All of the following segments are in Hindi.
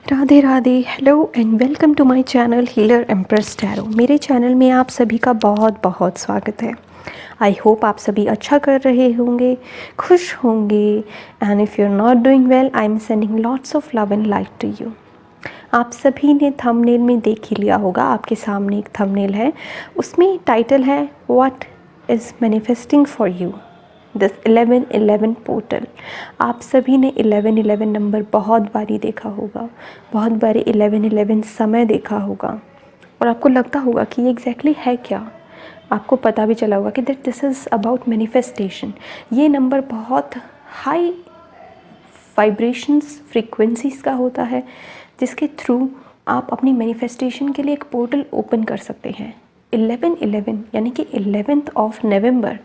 Radhe Radhe, hello and welcome to my channel healer empress tarot. मेरे चैनल में आप सभी का बहुत बहुत स्वागत है। आई होप आप सभी अच्छा कर रहे होंगे, खुश होंगे। And if you are not doing well, I am sending lots of love and light to you. आप सभी ने थंबनेल में देख ही लिया होगा, आपके सामने एक थंबनेल है, उसमें टाइटल है what is manifesting for you, this 1111 portal. आप सभी ने 1111 नंबर बहुत बारी देखा होगा, बहुत बारी 1111 समय देखा होगा और आपको लगता होगा कि ये एग्जैक्टली है क्या। आपको पता भी चला होगा कि that this is about manifestation. ये नंबर बहुत हाई वाइब्रेशंस फ्रीक्वेंसीज़ का होता है, जिसके थ्रू आप अपनी मैनिफेस्टेशन के लिए एक पोर्टल ओपन कर सकते हैं। 1111 यानी कि 11th ऑफ नवंबर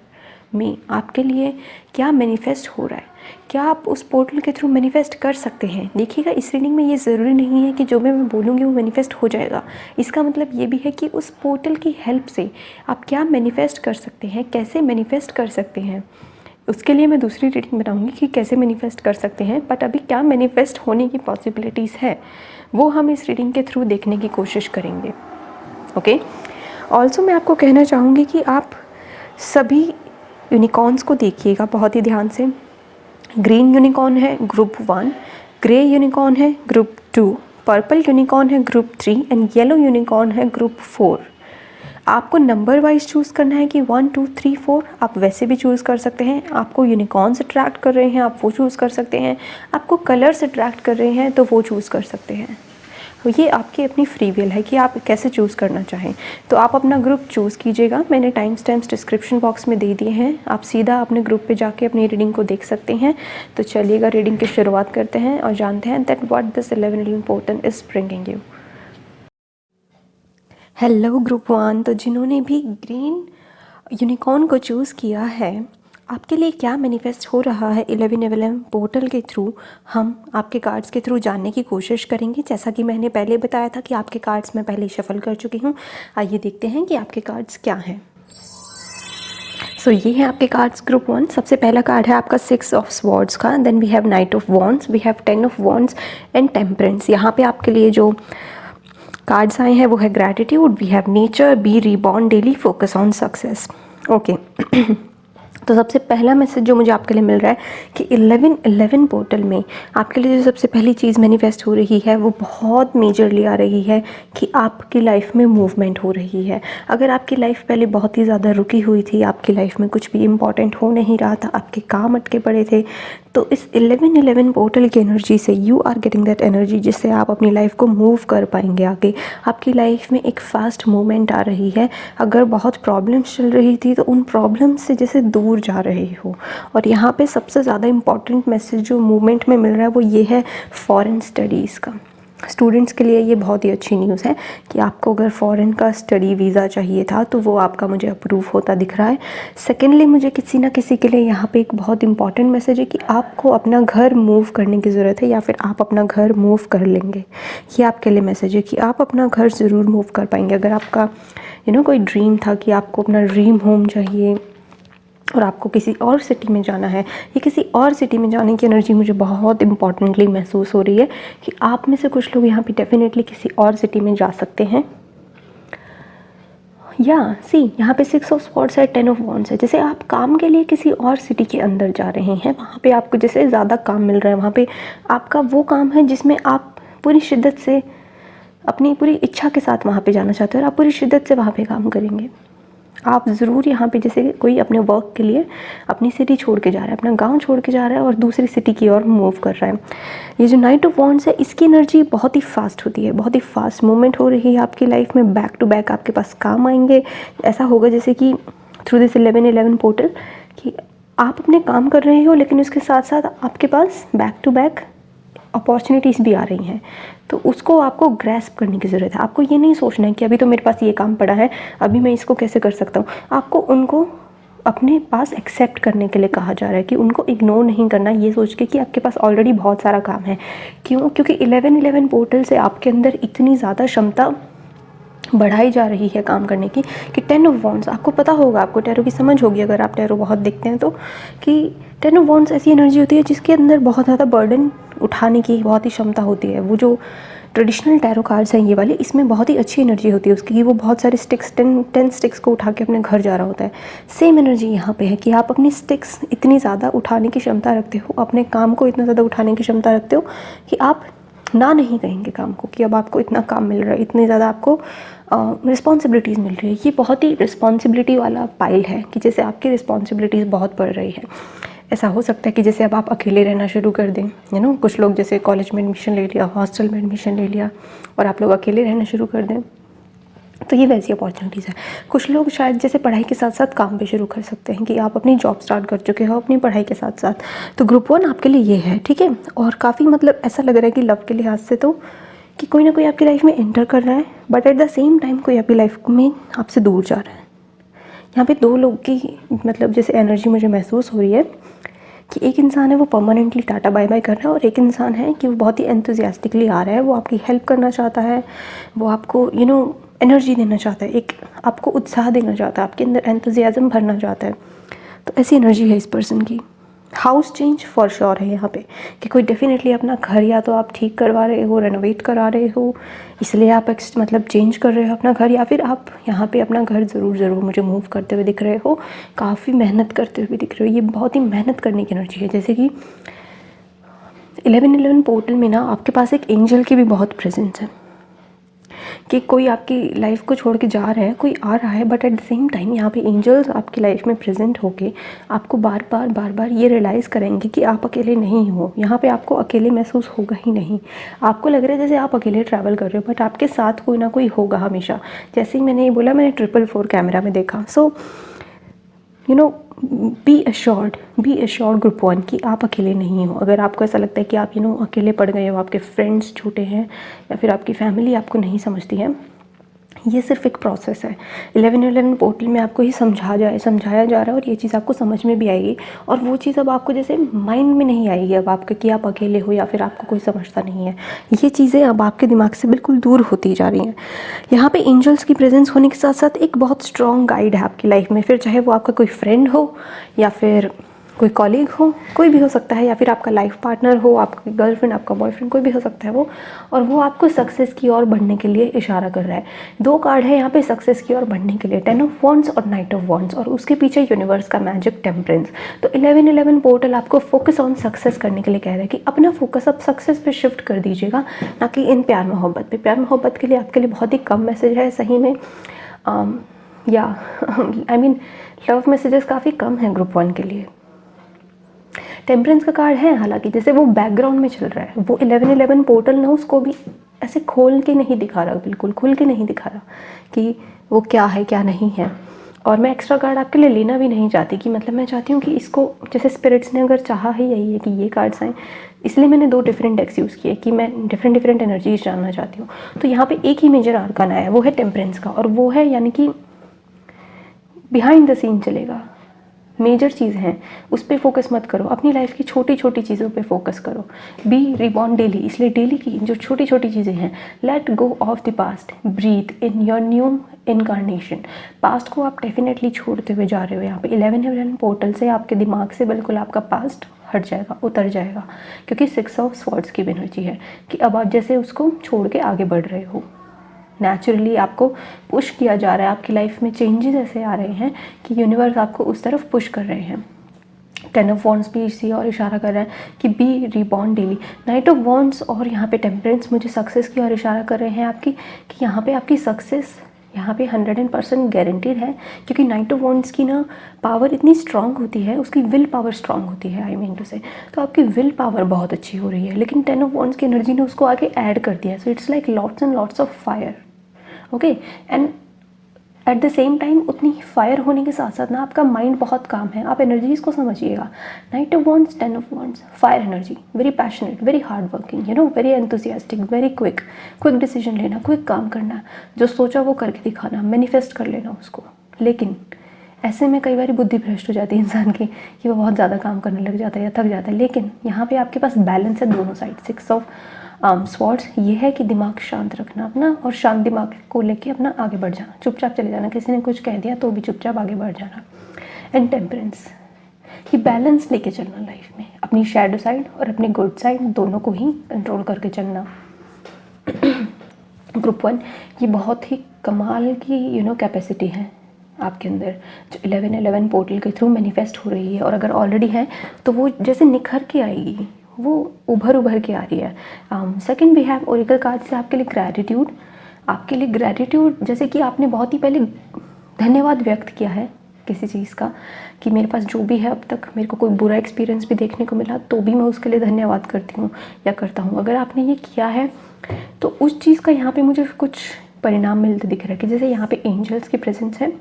में आपके लिए क्या मैनिफेस्ट हो रहा है, क्या आप उस पोर्टल के थ्रू मैनिफेस्ट कर सकते हैं। देखिएगा, इस रीडिंग में ये ज़रूरी नहीं है कि जो भी मैं बोलूँगी वो मैनिफेस्ट हो जाएगा। इसका मतलब ये भी है कि उस पोर्टल की हेल्प से आप क्या मैनिफेस्ट कर सकते हैं, कैसे मैनिफेस्ट कर सकते हैं। उसके लिए मैं दूसरी रीडिंग बनाऊंगी कि कैसे मैनिफेस्ट कर सकते हैं, बट अभी क्या मैनिफेस्ट होने की पॉसिबिलिटीज़ है वो हम इस रीडिंग के थ्रू देखने की कोशिश करेंगे। ओके, ऑल्सो मैं आपको कहना चाहूँगी कि आप सभी यूनिकॉर्न्स को देखिएगा बहुत ही ध्यान से। ग्रीन यूनिकॉर्न है ग्रुप 1, ग्रे यूनिकॉर्न है ग्रुप 2, पर्पल यूनिकॉर्न है ग्रुप 3 एंड येलो यूनिकॉर्न है ग्रुप 4। आपको नंबर वाइज चूज़ करना है कि 1 2 3 4। आप वैसे भी चूज़ कर सकते हैं। आपको यूनिकॉर्न्स अट्रैक्ट कर रहे हैं, आप वो चूज़ कर सकते हैं। आपको कलर्स अट्रैक्ट कर रहे हैं तो वो चूज़ कर सकते हैं। ये आपकी अपनी फ्री विल है कि आप कैसे चूज़ करना चाहें। तो आप अपना ग्रुप चूज़ कीजिएगा। मैंने टाइम स्टैम्प्स डिस्क्रिप्शन बॉक्स में दे दिए हैं, आप सीधा अपने ग्रुप पे जाके अपनी रीडिंग को देख सकते हैं। तो चलिएगा, रीडिंग की शुरुआत करते हैं और जानते हैं that what this 1111 portal is bringing you. Hello group 1, तो जिन्होंने भी ग्रीन यूनिकॉर्न को चूज़ किया है, आपके लिए क्या मैनिफेस्ट हो रहा है 1111 पोर्टल के थ्रू, हम आपके कार्ड्स के थ्रू जानने की कोशिश करेंगे। जैसा कि मैंने पहले बताया था कि आपके कार्ड्स मैं पहले शफल कर चुकी हूँ। आइए देखते हैं कि आपके कार्ड्स क्या हैं। सो ये है आपके कार्ड्स ग्रुप 1। सबसे पहला कार्ड है आपका 6 ऑफ स्वॉर्ड्स का, then we have knight of wands, we have 10 of wands and temperance. यहाँ पे आपके लिए जो कार्ड्स आए हैं वो है gratitude, we have nature, be reborn daily, focus on success. Okay, तो सबसे पहला मैसेज जो मुझे आपके लिए मिल रहा है कि 1111 पोर्टल में आपके लिए जो सबसे पहली चीज़ मैनिफेस्ट हो रही है वो बहुत मेजरली आ रही है कि आपकी लाइफ में मूवमेंट हो रही है। अगर आपकी लाइफ पहले बहुत ही ज़्यादा रुकी हुई थी, आपकी लाइफ में कुछ भी इम्पॉर्टेंट हो नहीं रहा था, आपके काम अटके पड़े थे, तो इस 1111 पोर्टल की एनर्जी से you are getting that energy, जिससे आप अपनी लाइफ को मूव कर पाएंगे आगे। आपकी लाइफ में एक फास्ट मूवमेंट आ रही है। अगर बहुत प्रॉब्लम्स चल रही थी तो उन प्रॉब्लम्स से जैसे दूर जा रहे हो। और यहाँ पे सबसे ज़्यादा इम्पॉर्टेंट मैसेज जो मूवमेंट में मिल रहा है वो ये है फॉरेन स्टडीज़ का। स्टूडेंट्स के लिए ये बहुत ही अच्छी न्यूज़ है कि आपको अगर फ़ॉरेन का स्टडी वीज़ा चाहिए था तो वो आपका मुझे अप्रूव होता दिख रहा है। सेकेंडली, मुझे किसी ना किसी के लिए यहाँ पे एक बहुत इंपॉर्टेंट मैसेज है कि आपको अपना घर मूव करने की ज़रूरत है या फिर आप अपना घर मूव कर लेंगे। ये आपके लिए मैसेज है कि आप अपना घर ज़रूर मूव कर पाएंगे। अगर आपका कोई ड्रीम था कि आपको अपना ड्रीम होम चाहिए और आपको किसी और सिटी में जाना है, या किसी और सिटी में जाने की एनर्जी मुझे बहुत इंपॉर्टेंटली महसूस हो रही है कि आप में से कुछ लोग यहाँ पे डेफिनेटली किसी और सिटी में जा सकते हैं। या यहाँ पे 6 ऑफ स्वॉर्ड्स है, 10 ऑफ वॉन्ड्स है। जैसे आप काम के लिए किसी और सिटी के अंदर जा रहे हैं, वहाँ पे आपको जैसे ज़्यादा काम मिल रहा है, वहाँ पे आपका वो काम है जिसमें आप पूरी शिद्दत से अपनी पूरी इच्छा के साथ वहाँ पे जाना चाहते हो और आप पूरी शिद्दत से वहाँ पे काम करेंगे। आप ज़रूर यहाँ पे जैसे कोई अपने वर्क के लिए अपनी सिटी छोड़ के जा रहा है, अपना गांव छोड़ के जा रहा है और दूसरी सिटी की ओर मूव कर रहा है। ये जो नाइट ऑफ वॉन्ड्स है, इसकी एनर्जी बहुत ही फास्ट होती है, बहुत ही फास्ट मूवमेंट हो रही है आपकी लाइफ में। बैक टू बैक आपके पास काम आएंगे। ऐसा होगा जैसे कि थ्रू दिस 1111 पोर्टल कि आप अपने काम कर रहे हो, लेकिन उसके साथ साथ आपके पास बैक टू बैक अपॉर्चुनिटीज़ भी आ रही हैं। तो उसको आपको ग्रैस्प करने की ज़रूरत है। आपको ये नहीं सोचना है कि अभी तो मेरे पास ये काम पड़ा है, अभी मैं इसको कैसे कर सकता हूँ। आपको उनको अपने पास एक्सेप्ट करने के लिए कहा जा रहा है कि उनको इग्नोर नहीं करना, ये सोच के कि आपके पास ऑलरेडी बहुत सारा काम है। क्यों? क्योंकि 1111 पोर्टल से आपके अंदर इतनी ज़्यादा क्षमता बढ़ाई जा रही है काम करने की कि 10 ऑफ वॉन्ड्स, आपको पता होगा, आपको टैरो की समझ होगी अगर आप टैरो बहुत देखते हैं तो, कि 10 ऑफ वॉन्ड्स ऐसी एनर्जी होती है जिसके अंदर बहुत ज़्यादा बर्डन उठाने की बहुत ही क्षमता होती है। वो जो ट्रेडिशनल टैरो कार्ड्स हैं ये वाले, इसमें बहुत ही अच्छी एनर्जी होती है उसकी कि वो बहुत सारे स्टिक्स 10 स्टिक्स को उठा के अपने घर जा रहा होता है। सेम एनर्जी यहाँ पे है कि आप अपनी स्टिक्स इतनी ज़्यादा उठाने की क्षमता रखते हो, अपने काम को इतना ज़्यादा उठाने की क्षमता रखते हो कि आप ना नहीं कहेंगे काम को, कि अब आपको इतना काम मिल रहा है, इतनी ज़्यादा आपको रिस्पॉन्सिबिलिटीज़ मिल रही है। ये बहुत ही रिस्पॉन्सिबिलिटी वाला पाइल है कि जैसे आपकी रिस्पॉन्सिबिलिटीज़ बहुत बढ़ रही है। ऐसा हो सकता है कि जैसे अब आप अकेले रहना शुरू कर दें, कुछ लोग जैसे कॉलेज में एडमिशन ले लिया, हॉस्टल में एडमिशन ले लिया और आप लोग अकेले रहना शुरू कर दें, तो ये वैसी अपॉर्चुनिटीज़ है। कुछ लोग शायद जैसे पढ़ाई के साथ साथ काम भी शुरू कर सकते हैं कि आप अपनी जॉब स्टार्ट कर चुके हो अपनी पढ़ाई के साथ साथ, तो ग्रुप 1 आपके लिए ये है, ठीक है। और काफ़ी मतलब ऐसा लग रहा है कि लव के लिहाज से तो कि कोई ना कोई आपकी लाइफ में एंटर कर रहा है, but at the same time कोई आपकी लाइफ में आपसे दूर जा रहा है। यहाँ पे 2 लोग की मतलब जैसे एनर्जी मुझे महसूस हो रही है कि एक इंसान है वो परमानेंटली टाटा बाय बाय कर रहा है, और एक इंसान है कि वो बहुत ही एंथुजियास्टिकली आ रहा है, वो आपकी हेल्प करना चाहता है, वो आपको एनर्जी देना चाहता है, एक आपको उत्साह देना चाहता है, आपके अंदर एंथुजियाज्म भरना चाहता है। तो ऐसी एनर्जी है इस पर्सन की। हाउस चेंज फॉर श्योर है यहाँ पे कि कोई डेफिनेटली अपना घर या तो आप ठीक करवा रहे हो, रेनोवेट करा रहे हो, इसलिए आप मतलब चेंज कर रहे हो अपना घर, या फिर आप यहाँ पे अपना घर ज़रूर मुझे मूव करते हुए दिख रहे हो, काफ़ी मेहनत करते हुए दिख रहे हो। ये बहुत ही मेहनत करने की एनर्जी है। जैसे कि 1111 पोर्टल में ना आपके पास एक एंजल की भी बहुत प्रेजेंस है कि कोई आपकी लाइफ को छोड़ के जा रहा है, कोई आ रहा है, but at the same time यहाँ पे एंजल्स आपकी लाइफ में प्रेजेंट होके आपको बार बार ये रियलाइज़ करेंगे कि आप अकेले नहीं हो। यहाँ पे आपको अकेले महसूस होगा ही नहीं, आपको लग रहा है जैसे आप अकेले ट्रैवल कर रहे हो, बट आपके साथ कोई ना कोई होगा हमेशा। जैसे ही मैंने ये बोला, मैंने 444 कैमरा में देखा। सो बी अश्योर्ड ग्रुप 1 कि आप अकेले नहीं हो। अगर आपको ऐसा लगता है कि आप अकेले पड़ गए हो, आपके फ्रेंड्स छूटे हैं या फिर आपकी फैमिली आपको नहीं समझती है, ये सिर्फ एक प्रोसेस है। 1111 पोर्टल में आपको ही समझाया जा रहा है, और ये चीज़ आपको समझ में भी आएगी। और वो चीज़ अब आपको जैसे माइंड में नहीं आएगी अब आपके कि आप अकेले हो या फिर आपको कोई समझता नहीं है। ये चीज़ें अब आपके दिमाग से बिल्कुल दूर होती जा रही हैं। यहाँ पे एंजल्स की प्रेजेंस होने के साथ साथ एक बहुत स्ट्रॉन्ग गाइड है आपकी लाइफ में, फिर चाहे वो आपका कोई फ्रेंड हो या फिर कोई कॉलीग हो, कोई भी हो सकता है, या फिर आपका लाइफ पार्टनर हो, आपकी गर्लफ्रेंड, आपका बॉयफ्रेंड, कोई भी हो सकता है वो, और वो आपको सक्सेस की ओर बढ़ने के लिए इशारा कर रहा है। 2 कार्ड है यहाँ पे सक्सेस की ओर बढ़ने के लिए, 10 ऑफ वॉन्ड्स और नाइट ऑफ वॉन्ड्स, और उसके पीछे यूनिवर्स का मैजिक टेम्परेंस। तो 1111 पोर्टल आपको फोकस ऑन सक्सेस करने के लिए कह रहा है कि अपना फोकस अब सक्सेस पे शिफ्ट कर दीजिएगा, ना कि इन प्यार मोहब्बत पे। प्यार मोहब्बत के लिए आपके लिए बहुत ही कम मैसेज है सही में, या आई मीन लव मैसेजेस काफ़ी कम हैं ग्रुप 1 के लिए। टेम्परेंस का कार्ड है, हालांकि जैसे वो बैकग्राउंड में चल रहा है, वो 1111 पोर्टल ना उसको भी ऐसे खोल के नहीं दिखा रहा, बिल्कुल खुल के नहीं दिखा रहा कि वो क्या है क्या नहीं है। और मैं एक्स्ट्रा कार्ड आपके लिए लेना भी नहीं चाहती कि मतलब मैं चाहती हूँ कि इसको जैसे स्पिरिट्स ने अगर चाहा ही यही है कि ये कार्ड्स आएँ, इसलिए मैंने 2 डिफरेंट डेक्स यूज़ किए कि मैं डिफरेंट एनर्जीज जानना चाहती हूँ। तो यहाँ पे एक ही मेजर आर्काना है, वो है टेम्परेंस का, और वो है यानी कि बिहाइंड द सीन चलेगा। मेजर चीज़ हैं उस पर फोकस मत करो, अपनी लाइफ की छोटी छोटी चीज़ों पे फोकस करो। बी रिबॉर्न डेली, इसलिए डेली की जो छोटी छोटी चीज़ें हैं, let go of the past, breathe in your new incarnation. Past को आप डेफिनेटली छोड़ते हुए जा रहे हो। यहाँ पे 1111 पोर्टल से आपके दिमाग से बिल्कुल आपका पास्ट हट जाएगा, उतर जाएगा, क्योंकि 6 ऑफ स्वॉर्ड्स की एनर्जी है कि अब आप जैसे उसको छोड़ के आगे बढ़ रहे हो। नेचुरली आपको पुश किया जा रहा है, आपकी लाइफ में चेंजेस ऐसे आ रहे हैं कि यूनिवर्स आपको उस तरफ पुश कर रहे हैं। 10 ऑफ वॉन्ड्स भी इसी और इशारा कर रहा है कि be reborn daily. Knight of wands और यहाँ पे टेम्परेंस मुझे सक्सेस की ओर इशारा कर रहे हैं आपकी, कि यहाँ पे आपकी सक्सेस यहाँ पे 100% गारंटीड है, क्योंकि नाइट ऑफ वॉन्ड्स की ना पावर इतनी स्ट्रांग होती है, उसकी विल पावर स्ट्रांग होती है, आई मीन टू से। तो आपकी विल पावर बहुत अच्छी हो रही है, लेकिन 10 ऑफ वॉन्ड्स की एनर्जी ने उसको आगे ऐड कर दिया। So it's like lots and lots of fire, okay. And at the same time उतनी फायर होने के साथ साथ ना आपका माइंड बहुत काम है, आप एनर्जीज को समझिएगा। Night of wands, 10 of wands, fire energy, very passionate, very hard working, very enthusiastic, very quick decision लेना, क्विक काम करना, जो सोचा वो करके दिखाना, मैनिफेस्ट कर लेना उसको। लेकिन ऐसे में कई बार बुद्धि भ्रष्ट हो जाती है इंसान की कि वो बहुत ज़्यादा काम करने लग जाता है या थक जाता है। लेकिन यहाँ पे आपके पास बैलेंस है दोनों साइड। 6 ऑफ स्वॉर्ड्स ये है कि दिमाग शांत रखना अपना, और शांत दिमाग को लेके अपना आगे बढ़ जाना, चुपचाप चले जाना, किसी ने कुछ कह दिया तो भी चुपचाप आगे बढ़ जाना। एंड टेम्परेंस, कि बैलेंस लेके चलना लाइफ में। अपनी शैडो साइड और अपनी गुड साइड दोनों को ही कंट्रोल करके चलना। ग्रुप 1, ये बहुत ही कमाल की कैपेसिटी है आपके अंदर, जो 11-11 पोर्टल के थ्रू मैनिफेस्ट हो रही है। और अगर ऑलरेडी है तो वो जैसे निखर के आएगी, वो उभर के आ रही है। Second we have oracle card से आपके लिए ग्रैटिट्यूड। आपके लिए ग्रैटिट्यूड जैसे कि आपने बहुत ही पहले धन्यवाद व्यक्त किया है किसी चीज़ का, कि मेरे पास जो भी है अब तक, मेरे को कोई बुरा एक्सपीरियंस भी देखने को मिला तो भी मैं उसके लिए धन्यवाद करती हूँ या करता हूँ। अगर आपने ये किया है तो उस चीज़ का यहाँ पे मुझे कुछ परिणाम मिलते दिख रहा है कि जैसे यहाँ पे एंजल्स की प्रेजेंस है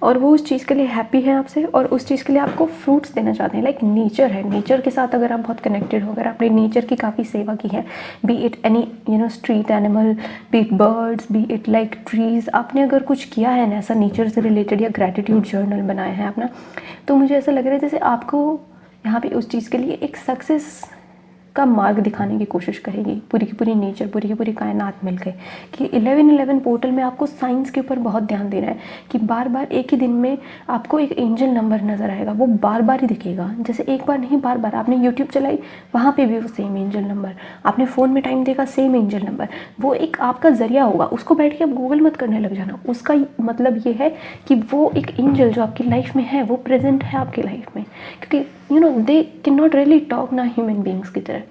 और वो उस चीज़ के लिए हैप्पी है आपसे और उस चीज़ के लिए आपको फ्रूट्स देना चाहते हैं। लाइक नेचर है, नेचर के साथ अगर आप बहुत कनेक्टेड हो, अगर आपने नेचर की काफ़ी सेवा की है, B it any street animal, B it birds, B it like trees, आपने अगर कुछ किया है ना ऐसा नेचर से रिलेटेड या ग्रैटिट्यूड जर्नल बनाया है अपना, तो मुझे ऐसा लग रहा है जैसे आपको यहाँ पे उस चीज़ के लिए एक सक्सेस का मार्ग दिखाने की कोशिश करेगी पूरी की पूरी नेचर, पूरी की पूरी कायनात मिल गई। कि 11-11 पोर्टल में आपको साइंस के ऊपर बहुत ध्यान देना है कि बार बार एक ही दिन में आपको एक एंजल नंबर नज़र आएगा, वो बार बार ही दिखेगा। जैसे एक बार नहीं, बार बार आपने यूट्यूब चलाई वहाँ पे भी वो सेम एंजल नंबर, आपने फ़ोन में टाइम देखा सेम एंजल नंबर, वो एक आपका ज़रिया होगा। उसको बैठ के आप गूगल मत करने लग जाना, उसका मतलब ये है कि वो एक एंजल जो आपकी लाइफ में है वो प्रेजेंट है आपकी लाइफ में, क्योंकि they can not really talk ना ह्यूमन बींग्स की तरह,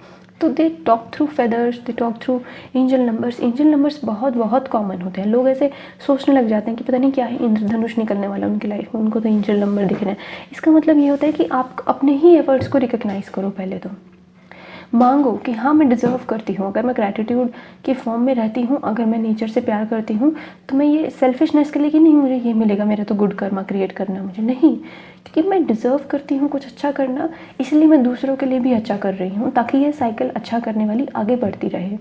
तो they talk through feathers, they talk through angel numbers. Angel numbers बहुत बहुत कॉमन होते हैं। लोग ऐसे सोचने लग जाते हैं कि पता नहीं क्या है, इंद्रधनुष निकलने वाला उनकी लाइफ में, उनको तो एंजल नंबर दिख रहे हैं। इसका मतलब ये होता है कि आप अपने ही एफर्ट्स को रिकग्नाइज़ करो, पहले तो मांगो कि हाँ मैं डिज़र्व करती हूँ। अगर मैं ग्रैटिट्यूड की फॉर्म में रहती हूँ, अगर मैं नेचर से प्यार करती हूँ, तो मैं ये सेल्फिशनेस के लिए कि नहीं मुझे ये मिलेगा, मेरा तो गुड कर्मा क्रिएट करना मुझे नहीं, क्योंकि मैं डिज़र्व करती हूँ कुछ अच्छा करना, इसलिए मैं दूसरों के लिए भी अच्छा कर रही हूँ ताकि ये साइकिल अच्छा करने वाली आगे बढ़ती रहे।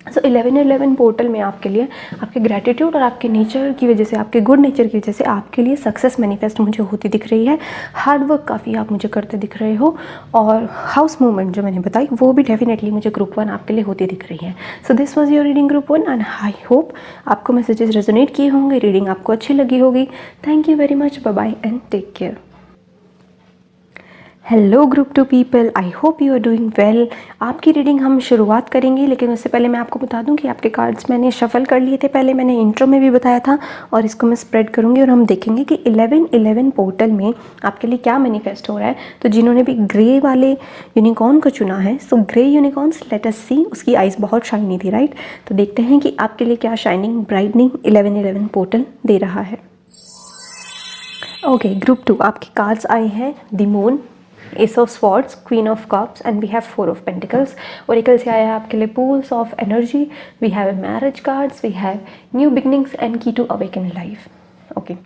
सो 11-11 पोर्टल में आपके लिए आपके ग्रैटिट्यूड और आपके नेचर की वजह से, आपके गुड नेचर की वजह से आपके लिए सक्सेस मैनिफेस्ट मुझे होती दिख रही है। हार्ड वर्क काफ़ी आप मुझे करते दिख रहे हो और हाउस मूवमेंट जो मैंने बताई वो भी डेफिनेटली मुझे ग्रुप 1 आपके लिए होती दिख रही है। So this was your reading group 1 and I hope आपको मैसेजेस रेजोनेट किए होंगे, रीडिंग आपको अच्छी लगी होगी। Thank you very much, bye bye and take care. Hello group 2 people, I hope you are doing well. आपकी रीडिंग हम शुरुआत करेंगे, लेकिन उससे पहले मैं आपको बता दूं कि आपके कार्ड्स मैंने शफल कर लिए थे, पहले मैंने इंट्रो में भी बताया था और इसको मैं स्प्रेड करूंगी और हम देखेंगे कि 11-11 पोर्टल में आपके लिए क्या मैनिफेस्ट हो रहा है। तो जिन्होंने भी ग्रे वाले यूनिकॉर्न को चुना है, so grey unicorns let us सी। उसकी आइज़ बहुत शाइनी थी, राइट? तो देखते हैं कि आपके लिए क्या शाइनिंग ब्राइटनिंग 11-11 पोर्टल दे रहा है। ओके ग्रुप 2, आपके कार्ड्स आए हैं the moon, Ace of Swords, Queen of Cups and we have 4 of Pentacles. Oracle से आया है आपके लिए Pools of Energy, we have marriage cards, we have new beginnings and key to awaken life. Okay.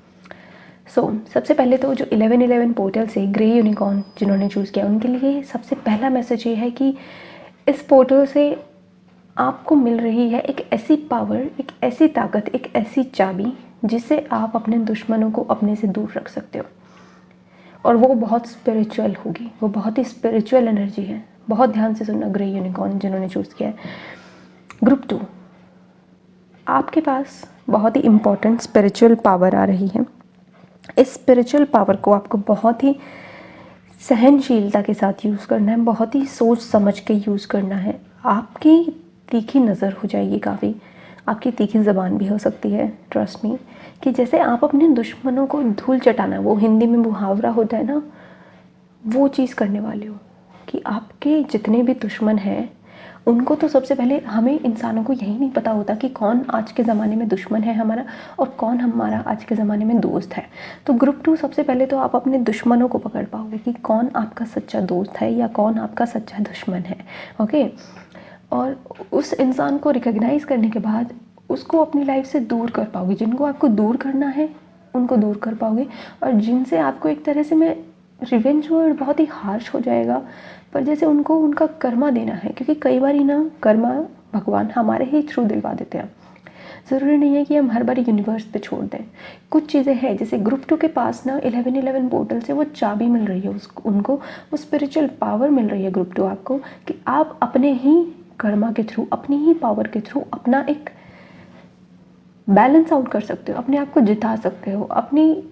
So सबसे पहले तो जो 11-11 पोर्टल से ग्रे यूनिकॉर्न जिन्होंने चूज़ किया उनके लिए सबसे पहला मैसेज ये है कि इस पोर्टल से आपको मिल रही है एक ऐसी पावर, एक ऐसी ताकत, एक ऐसी चाबी जिससे आप अपने दुश्मनों को अपने से दूर रख सकते हो और वो बहुत स्पिरिचुअल होगी, वो बहुत ही स्पिरिचुअल एनर्जी है। बहुत ध्यान से सुनना ग्रे यूनिकॉर्न जिन्होंने चूज़ किया है। ग्रुप 2, आपके पास बहुत ही इम्पॉर्टेंट स्पिरिचुअल पावर आ रही है। इस स्पिरिचुअल पावर को आपको बहुत ही सहनशीलता के साथ यूज़ करना है, बहुत ही सोच समझ के यूज़ करना है। आपकी तीखी नज़र हो जाएगी काफ़ी, आपकी तीखी ज़बान भी हो सकती है, ट्रस्ट मी, कि जैसे आप अपने दुश्मनों को धूल चटाना, वो हिंदी में मुहावरा होता है ना, वो चीज़ करने वाले हो कि आपके जितने भी दुश्मन हैं उनको तो सबसे पहले, हमें इंसानों को यही नहीं पता होता कि कौन आज के ज़माने में दुश्मन है हमारा और कौन हमारा आज के ज़माने में दोस्त है। तो ग्रुप 2 सबसे पहले तो आप अपने दुश्मनों को पकड़ पाओगे कि कौन आपका सच्चा दोस्त है या कौन आपका सच्चा दुश्मन है। ओके, और उस इंसान को रिकग्नाइज़ करने के बाद उसको अपनी लाइफ से दूर कर पाओगे। जिनको आपको दूर करना है उनको दूर कर पाओगे और जिनसे आपको एक तरह से, मैं रिवेंज वर्ड बहुत ही हार्श हो जाएगा, पर जैसे उनको उनका कर्मा देना है, क्योंकि कई बार ना कर्मा भगवान हमारे ही थ्रू दिलवा देते हैं। ज़रूरी नहीं है कि हम हर बार यूनिवर्स पे छोड़ दें। कुछ चीज़ें हैं, जैसे ग्रुप 2 के पास ना 11-11 पोर्टल से वो चाबी मिल रही है, उनको वो स्पिरिचुअल पावर मिल रही है ग्रुप 2 आपको, कि आप अपने ही कर्मा के थ्रू, अपनी ही पावर के थ्रू अपना एक बैलेंस आउट कर सकते हो, अपने आप को जिता सकते हो, अपनी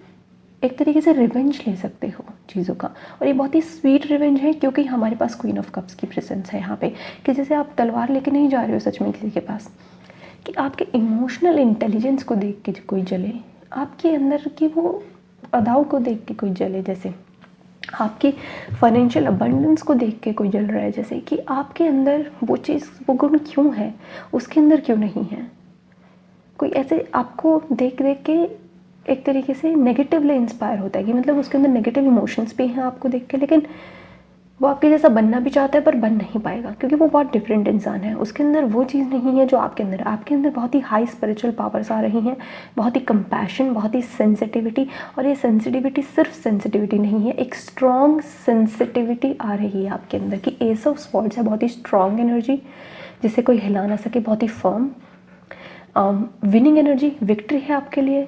एक तरीके से रिवेंज ले सकते हो। चीज़ों का। और ये बहुत ही स्वीट रिवेंज है क्योंकि हमारे पास क्वीन ऑफ कप्स की प्रेजेंस है यहाँ पे, कि जैसे आप तलवार लेके नहीं जा रहे हो सच में किसी के पास, कि आपके इमोशनल इंटेलिजेंस को देख के कोई जले, आपके अंदर की वो अदाओं को देख के कोई जले, जैसे आपके फाइनेंशियल अबंडेंस को देख के कोई जल रहा है, जैसे कि आपके अंदर वो चीज़, वो गुण क्यों है, उसके अंदर क्यों नहीं है। कोई ऐसे आपको देख देख के एक तरीके से नेगेटिवली इंस्पायर होता है कि मतलब उसके अंदर नेगेटिव इमोशंस भी हैं आपको देख के, लेकिन वो आपके जैसा बनना भी चाहता है पर बन नहीं पाएगा क्योंकि वो बहुत डिफरेंट इंसान है। उसके अंदर वो चीज़ नहीं है जो आपके अंदर है। आपके अंदर बहुत ही हाई स्पिरिचुअल पावर्स आ रही हैं, बहुत ही कंपैशन, बहुत ही सेंसिटिविटी। और ये सेंसिटिविटी सिर्फ सेंसिटिविटी नहीं है, एक स्ट्रॉन्ग सेंसिटिविटी आ रही है आपके अंदर कि एस ऑफ स्वॉर्ड्स है, बहुत ही स्ट्रॉन्ग एनर्जी जिसे कोई हिला ना सके, बहुत ही फर्म विनिंग एनर्जी, विक्ट्री है आपके लिए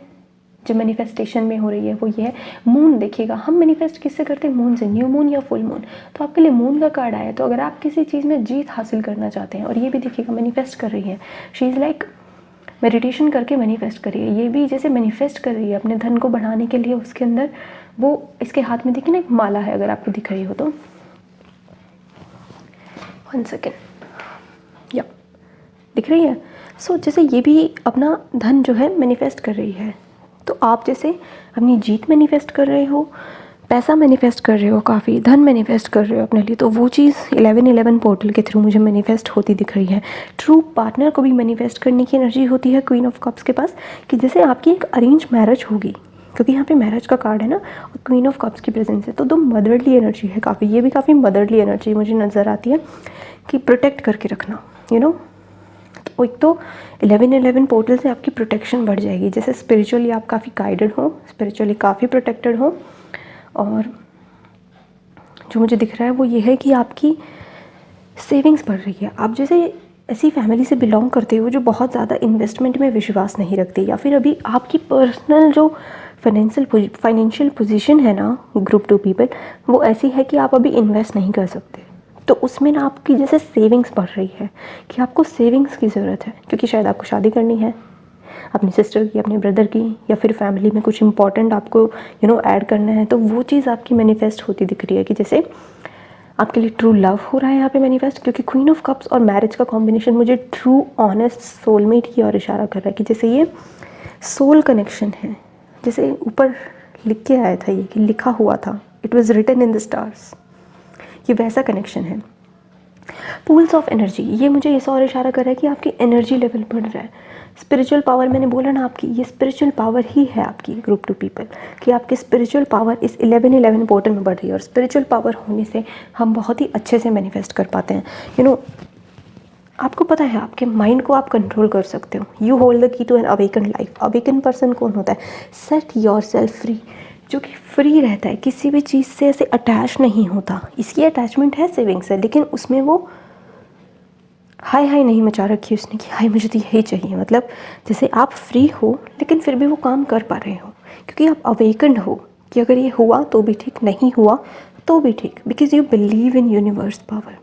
जो मैनिफेस्टेशन में हो रही है। वो ये है, मून देखिएगा, हम मैनिफेस्ट किससे करते हैं, मून से, न्यू मून या फुल मून। तो आपके लिए मून का कार्ड आया, तो अगर आप किसी चीज़ में जीत हासिल करना चाहते हैं, और ये भी देखिएगा मैनिफेस्ट कर रही है, शी इज़ लाइक मेडिटेशन करके मैनिफेस्ट कर रही है, ये भी जैसे मैनिफेस्ट कर रही है अपने धन को बढ़ाने के लिए। उसके अंदर वो, इसके हाथ में देखिए ना एक माला है, अगर आपको दिख रही हो तो, 1 सेकेंड, या दिख रही है। सो जैसे ये भी अपना धन जो है मैनिफेस्ट कर रही है, तो आप जैसे अपनी जीत मैनिफेस्ट कर रहे हो, पैसा मैनिफेस्ट कर रहे हो, काफ़ी धन मैनिफेस्ट कर रहे हो अपने लिए, तो वो चीज़ 1111 पोर्टल के थ्रू मुझे मैनिफेस्ट होती दिख रही है। ट्रू पार्टनर को भी मैनिफेस्ट करने की एनर्जी होती है क्वीन ऑफ कप्स के पास, कि जैसे आपकी एक अरेंज मैरिज होगी, क्योंकि यहाँ पे मैरिज का कार्ड है ना, और क्वीन ऑफ कप्स की प्रेजेंस है, तो दो मदरली एनर्जी है काफ़ी, ये भी काफ़ी मदरली एनर्जी मुझे नज़र आती है कि प्रोटेक्ट करके रखना, यू नो। तो एक तो 1111 पोर्टल से आपकी प्रोटेक्शन बढ़ जाएगी, जैसे स्पिरिचुअली आप काफ़ी गाइडेड हो, स्पिरिचुअली काफ़ी प्रोटेक्टेड हो। और जो मुझे दिख रहा है वो ये है कि आपकी सेविंग्स बढ़ रही है। आप जैसे ऐसी फैमिली से बिलोंग करते हो जो बहुत ज़्यादा इन्वेस्टमेंट में विश्वास नहीं रखती, या फिर अभी आपकी पर्सनल जो फाइनेंशियल पोजीशन है ना ग्रुप 2 पीपल, वो ऐसी है कि आप अभी इन्वेस्ट नहीं कर सकते। तो उसमें ना आपकी जैसे सेविंग्स बढ़ रही है कि आपको सेविंग्स की ज़रूरत है, क्योंकि शायद आपको शादी करनी है अपनी सिस्टर की, अपने ब्रदर की, या फिर फैमिली में कुछ इंपॉर्टेंट आपको ऐड करना है, तो वो चीज़ आपकी मैनिफेस्ट होती दिख रही है कि जैसे आपके लिए ट्रू लव हो रहा है यहाँ पे मैनिफेस्ट, क्योंकि क्वीन ऑफ कप्स और मैरिज का कॉम्बिनेशन मुझे ट्रू ऑनेस्ट सोलमेट की ओर इशारा कर रहा है, कि जैसे ये सोल कनेक्शन है, जैसे ऊपर लिख के आया था ये कि लिखा हुआ था, it was written in the stars, ये वैसा कनेक्शन है। पूल्स ऑफ एनर्जी, ये मुझे इस और इशारा कर रहा है कि आपकी एनर्जी लेवल बढ़ रहा है। स्पिरिचुअल पावर, मैंने बोला ना आपकी ये स्पिरिचुअल पावर ही है आपकी ग्रुप 2 पीपल, कि आपकी स्पिरिचुअल पावर इस 1111 पोर्टल में बढ़ रही है। और स्पिरिचुअल पावर होने से हम बहुत ही अच्छे से मैनिफेस्ट कर पाते हैं। आपको पता है आपके माइंड को आप कंट्रोल कर सकते हो। You hold the key to an awaken life. Awaken person कौन होता है? सेट योर सेल्फ फ्री, जो कि फ्री रहता है, किसी भी चीज़ से ऐसे अटैच नहीं होता। इसकी अटैचमेंट है सेविंग से, लेकिन उसमें वो हाय हाय नहीं मचा रखी उसने कि हाय मुझे तो यही चाहिए। मतलब जैसे आप फ्री हो लेकिन फिर भी वो काम कर पा रहे हो, क्योंकि आप अवेकन्ड हो कि अगर ये हुआ तो भी ठीक, नहीं हुआ तो भी ठीक, because you believe in universe power.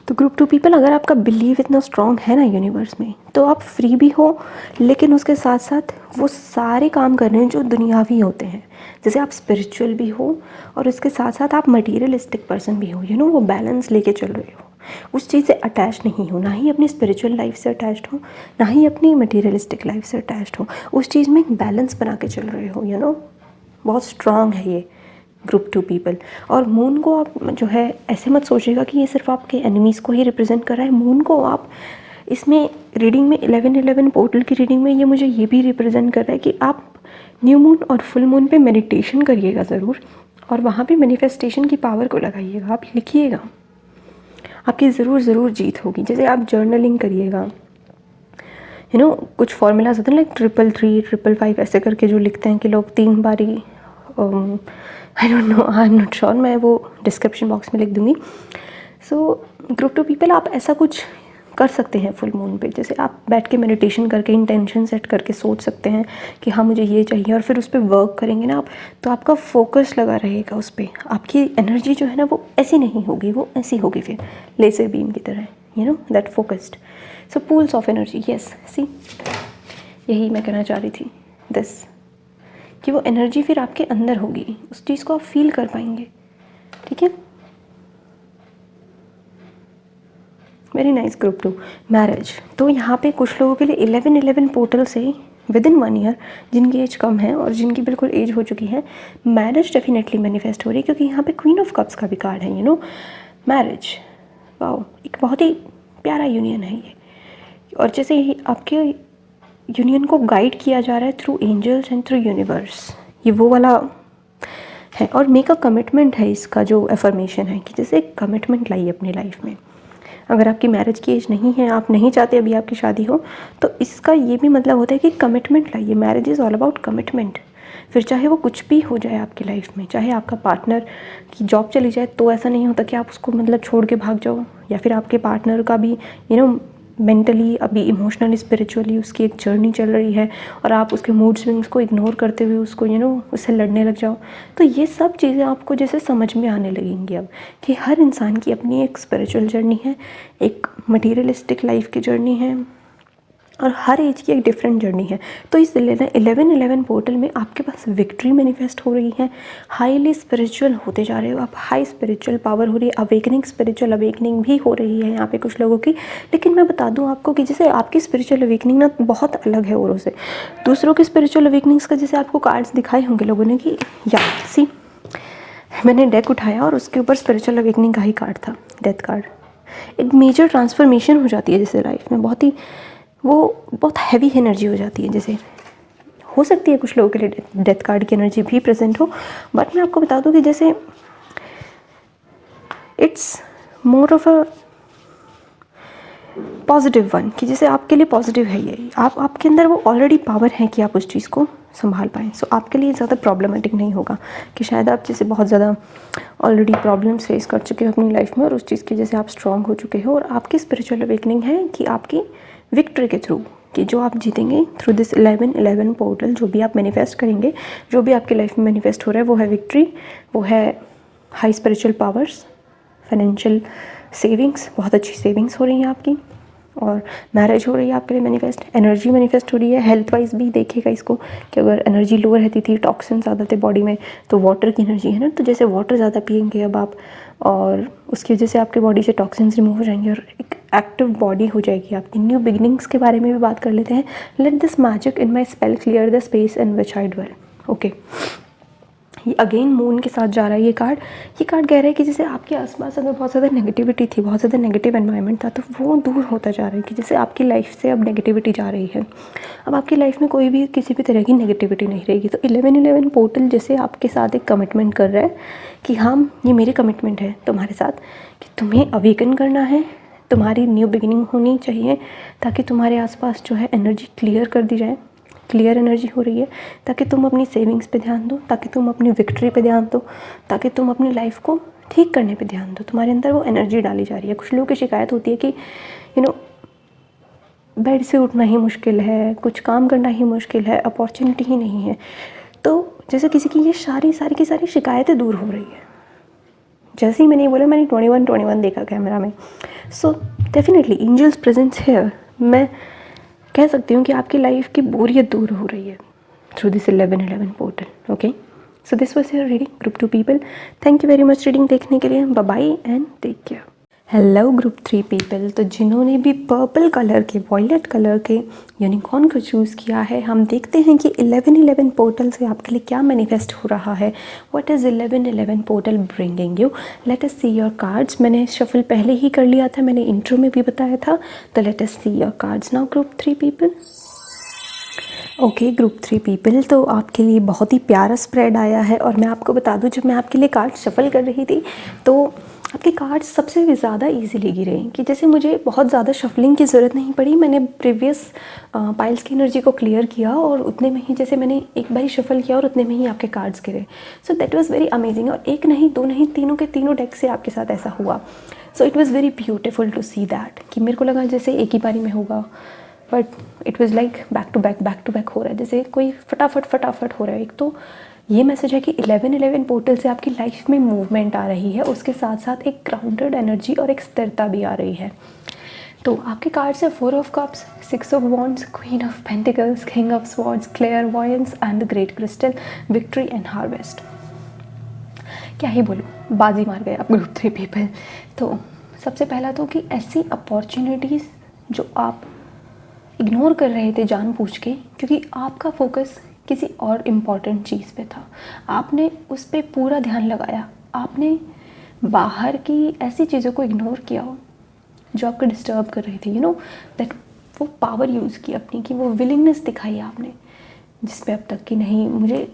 तो ग्रुप 2 पीपल, अगर आपका बिलीव इतना स्ट्रॉन्ग है ना यूनिवर्स में, तो आप फ्री भी हो, लेकिन उसके साथ साथ वो सारे काम कर रहे हैं जो दुनियावी होते हैं। जैसे आप स्पिरिचुअल भी हो और उसके साथ साथ आप मटीरियलिस्टिक पर्सन भी हो, वो बैलेंस लेके चल रहे हो। उस चीज़ से अटैच नहीं हो, ना ही अपनी स्पिरिचुअल लाइफ से अटैच्ड हो, ना ही अपनी मटीरियलिस्टिक लाइफ से अटैच्ड हो। उस चीज़ में एक बैलेंस बना के चल रहे हो। बहुत स्ट्रॉन्ग है ये ग्रुप 2 पीपल। और मून को आप जो है ऐसे मत सोचिएगा कि ये सिर्फ आपके एनिमीज़ को ही रिप्रेजेंट कर रहा है। मून को आप इसमें रीडिंग में 1111 पोर्टल की रीडिंग में ये मुझे ये भी रिप्रेजेंट कर रहा है कि आप न्यू मून और फुल मून पे मेडिटेशन करिएगा ज़रूर, और वहाँ पे मैनिफेस्टेशन की पावर को लगाइएगा। आप लिखिएगा, आपकी ज़रूर जीत होगी। जैसे आप जर्नलिंग करिएगा, कुछ फॉर्मूलाज होते हैं लाइक 333, 555 ऐसे करके जो लिखते हैं कि लोग 3 बारी, I don't know, I am not sure, मैं वो डिस्क्रिप्शन बॉक्स में लिख दूँगी। सो ग्रुप 2 पीपल, आप ऐसा कुछ कर सकते हैं फुल मून पे। जैसे आप बैठ के मेडिटेशन करके इंटेंशन सेट करके सोच सकते हैं कि हाँ मुझे ये चाहिए, और फिर उस पर वर्क करेंगे ना आप, तो आपका फोकस लगा रहेगा उस पर। आपकी एनर्जी जो है ना वो ऐसी नहीं होगी, वो ऐसी होगी फिर लेज़र बीम की तरह, that focused. So pools of energy, yes, see यही मैं कहना चाह रही थी, दिस, कि वो एनर्जी फिर आपके अंदर होगी, उस चीज़ को आप फील कर पाएंगे। ठीक है, वेरी नाइस। Group 2 marriage. तो यहाँ पे कुछ लोगों के लिए 11-11 पोर्टल से विद इन 1 ईयर, जिनकी एज कम है और जिनकी बिल्कुल एज हो चुकी है, मैरिज डेफिनेटली मैनिफेस्ट हो रही है, क्योंकि यहाँ पे क्वीन ऑफ कप्स का भी कार्ड है, मैरिज। वाओ, एक बहुत ही प्यारा यूनियन है ये। और जैसे ही आपके यूनियन को गाइड किया जा रहा है through angels and through universe, ये वो वाला है। और मेक अ कमिटमेंट है इसका जो एफर्मेशन है, कि जैसे एक कमिटमेंट लाइए अपनी लाइफ में। अगर आपकी मैरिज की एज नहीं है, आप नहीं चाहते अभी आपकी शादी हो, तो इसका ये भी मतलब होता है कि कमिटमेंट लाइए। Marriage is all about commitment. फिर चाहे वो कुछ भी हो जाए आपकी लाइफ में, चाहे आपका पार्टनर की जॉब चली जाए, तो ऐसा नहीं होता कि आप उसको मतलब छोड़ के भाग जाओ, या फिर आपके पार्टनर का भी मेंटली अभी इमोशनली स्पिरिचुअली उसकी एक जर्नी चल रही है और आप उसके मूड स्विंग्स को इग्नोर करते हुए उसको उससे लड़ने लग जाओ। तो ये सब चीज़ें आपको जैसे समझ में आने लगेंगी अब, कि हर इंसान की अपनी एक स्पिरिचुअल जर्नी है, एक मटीरियलिस्टिक लाइफ की जर्नी है, और हर एज की एक डिफरेंट जर्नी है। तो इस 11-11 पोर्टल में आपके पास विक्ट्री मैनिफेस्ट हो रही है, हाईली स्पिरिचुअल होते जा रहे हो आप, हाई स्पिरिचुअल पावर हो रही है, अवेकनिंग, स्पिरिचुअल अवेकनिंग भी हो रही है यहाँ पे कुछ लोगों की। लेकिन मैं बता दूँ आपको कि जैसे आपकी स्पिरिचुअल अवेकनिंग ना बहुत अलग है औरों से। दूसरों की स्पिरिचुअल अवेकनिंग्स का जैसे आपको कार्ड्स दिखाए होंगे लोगों ने, कि या सी मैंने डेक उठाया और उसके ऊपर स्पिरिचुअल अवेकनिंग का ही कार्ड था, डेथ कार्ड। एक मेजर ट्रांसफॉर्मेशन हो जाती है जैसे लाइफ में, बहुत हैवी एनर्जी हो जाती है। जैसे हो सकती है कुछ लोगों के लिए डेथ कार्ड की एनर्जी भी प्रेजेंट हो, बट मैं आपको बता दूं कि जैसे it's more of a positive one, कि जैसे आपके लिए पॉजिटिव है ये, आपके अंदर वो ऑलरेडी पावर है कि आप उस चीज़ को संभाल पाएँ। सो आपके लिए ज़्यादा प्रॉब्लमेटिक नहीं होगा, कि शायद आप जैसे बहुत ज़्यादा ऑलरेडी प्रॉब्लम्स फेस कर चुके हो अपनी लाइफ में और उस चीज़ की जैसे आप स्ट्रॉन्ग हो चुके हो, और आपकी स्पिरिचुअल अवेकनिंग है कि आपकी विक्ट्री के थ्रू, कि जो आप जीतेंगे थ्रू दिस 11-11 पोर्टल, जो भी आप मैनिफेस्ट करेंगे, जो भी आपकी लाइफ में मैनिफेस्ट हो रहा है, वो है विक्ट्री, वो है high spiritual powers, financial savings, बहुत अच्छी सेविंग्स हो रही हैं आपकी, और मैरिज हो रही है आपके लिए मैनिफेस्ट, एनर्जी मैनिफेस्ट हो रही है। हेल्थ वाइज भी देखिएगा इसको, कि अगर एनर्जी लो रहती थी, टॉक्सिन ज़्यादा थे बॉडी में, तो वाटर की एनर्जी है ना, तो जैसे वाटर ज़्यादा पिएंगे अब आप, और उसकी वजह से आपके बॉडी से टॉक्सिन्स रिमूव हो जाएंगे और एक एक्टिव बॉडी हो जाएगी आपकी। न्यू बिगिनिंग्स के बारे में भी बात कर लेते हैं। Let this magic in my spell clear the space in which I dwell. Okay, ये अगेन मून के साथ जा रहा है ये कार्ड कह रहा है कि जैसे आपके आसपास अगर बहुत ज़्यादा नेगेटिविटी थी, बहुत ज़्यादा नेगेटिव एनवायरनमेंट था, तो वो दूर होता जा रहा है, कि जैसे आपकी लाइफ से अब नेगेटिविटी जा रही है। अब आपकी लाइफ में कोई भी किसी भी तरह की नेगेटिविटी नहीं रहेगी। तो 11-11 पोर्टल जैसे आपके साथ एक कमिटमेंट कर रहा है कि हाँ, ये मेरी कमिटमेंट है तुम्हारे साथ, कि तुम्हें अवेकन करना है, तुम्हारी न्यू बिगिनिंग होनी चाहिए, ताकि तुम्हारे आसपास जो है एनर्जी क्लियर कर दी जाए, क्लियर एनर्जी हो रही है, ताकि तुम अपनी सेविंग्स पे ध्यान दो, ताकि तुम अपनी विक्ट्री पे ध्यान दो, ताकि तुम अपनी लाइफ को ठीक करने पे ध्यान दो। तुम्हारे अंदर वो एनर्जी डाली जा रही है। कुछ लोगों की शिकायत होती है कि बेड से उठना ही मुश्किल है, कुछ काम करना ही मुश्किल है, अपॉर्चुनिटी ही नहीं है। तो जैसे किसी की ये सारी की सारी शिकायतें दूर हो रही है। जैसे ही मैंने ये बोला, मैंने 21 देखा कैमरा में। So definitely angels presence here. मैं कह सकती हूँ कि आपकी लाइफ की बोरियत दूर हो रही है through this 11-11 portal. Okay, so this was your reading group 2 people. Thank you very much reading देखने के लिए। Bye bye and take care. Hello group 3 people. तो जिन्होंने भी पर्पल कलर के, वॉयलेट कलर के यूनिकॉर्न को चूज़ किया है, हम देखते हैं कि 11-11 पोर्टल से आपके लिए क्या मैनिफेस्ट हो रहा है। What is 11-11 portal bringing you? Let us see your cards. मैंने शफल पहले ही कर लिया था, मैंने इंट्रो में भी बताया था। तो let us see your cards now group 3 people. Okay group 3 people, तो आपके लिए बहुत ही प्यारा स्प्रेड आया है। और मैं आपको बता दूं, जब मैं आपके लिए कार्ड शफल कर रही थी तो आपके कार्ड्स सबसे भी ज़्यादा इजीली गिरे, कि जैसे मुझे बहुत ज़्यादा शफलिंग की ज़रूरत नहीं पड़ी। मैंने प्रीवियस पाइल्स की एनर्जी को क्लियर किया और उतने में ही, जैसे मैंने एक बार ही शफल किया और उतने में ही आपके कार्ड्स गिरे। So that was very amazing. और एक नहीं, दो नहीं, तीनों के तीनों डेक से आपके साथ ऐसा हुआ। So it was very beautiful to see that, कि मेरे को लगा जैसे एक ही बारी में होगा, but it was like back to back हो रहा है, जैसे कोई फटाफट हो रहा है। एक तो ये मैसेज है कि 11-11 पोर्टल से आपकी लाइफ में मूवमेंट आ रही है, उसके साथ साथ एक ग्राउंडेड एनर्जी और एक स्थिरता भी आ रही है। तो आपके कार्ड्स है 4 of cups, 6 of wands, queen of pentacles, king of swords, क्लेयरवॉयंस and the great crystal, victory and harvest. क्या ही बोलूँ, बाजी मार गए आप ग्रुप 3 पीपल। तो सबसे पहला तो कि ऐसी अपॉर्चुनिटीज़ जो आप इग्नोर कर रहे थे जानबूझ के, क्योंकि आपका फोकस किसी और इम्पॉर्टेंट चीज़ पे था, आपने उस पर पूरा ध्यान लगाया, आपने बाहर की ऐसी चीज़ों को इग्नोर किया हो जो आपको डिस्टर्ब कर रही थी, यू नो दैट, वो पावर यूज़ की अपनी, कि वो विलिंगनेस दिखाई आपने, जिस पे अब तक कि नहीं मुझे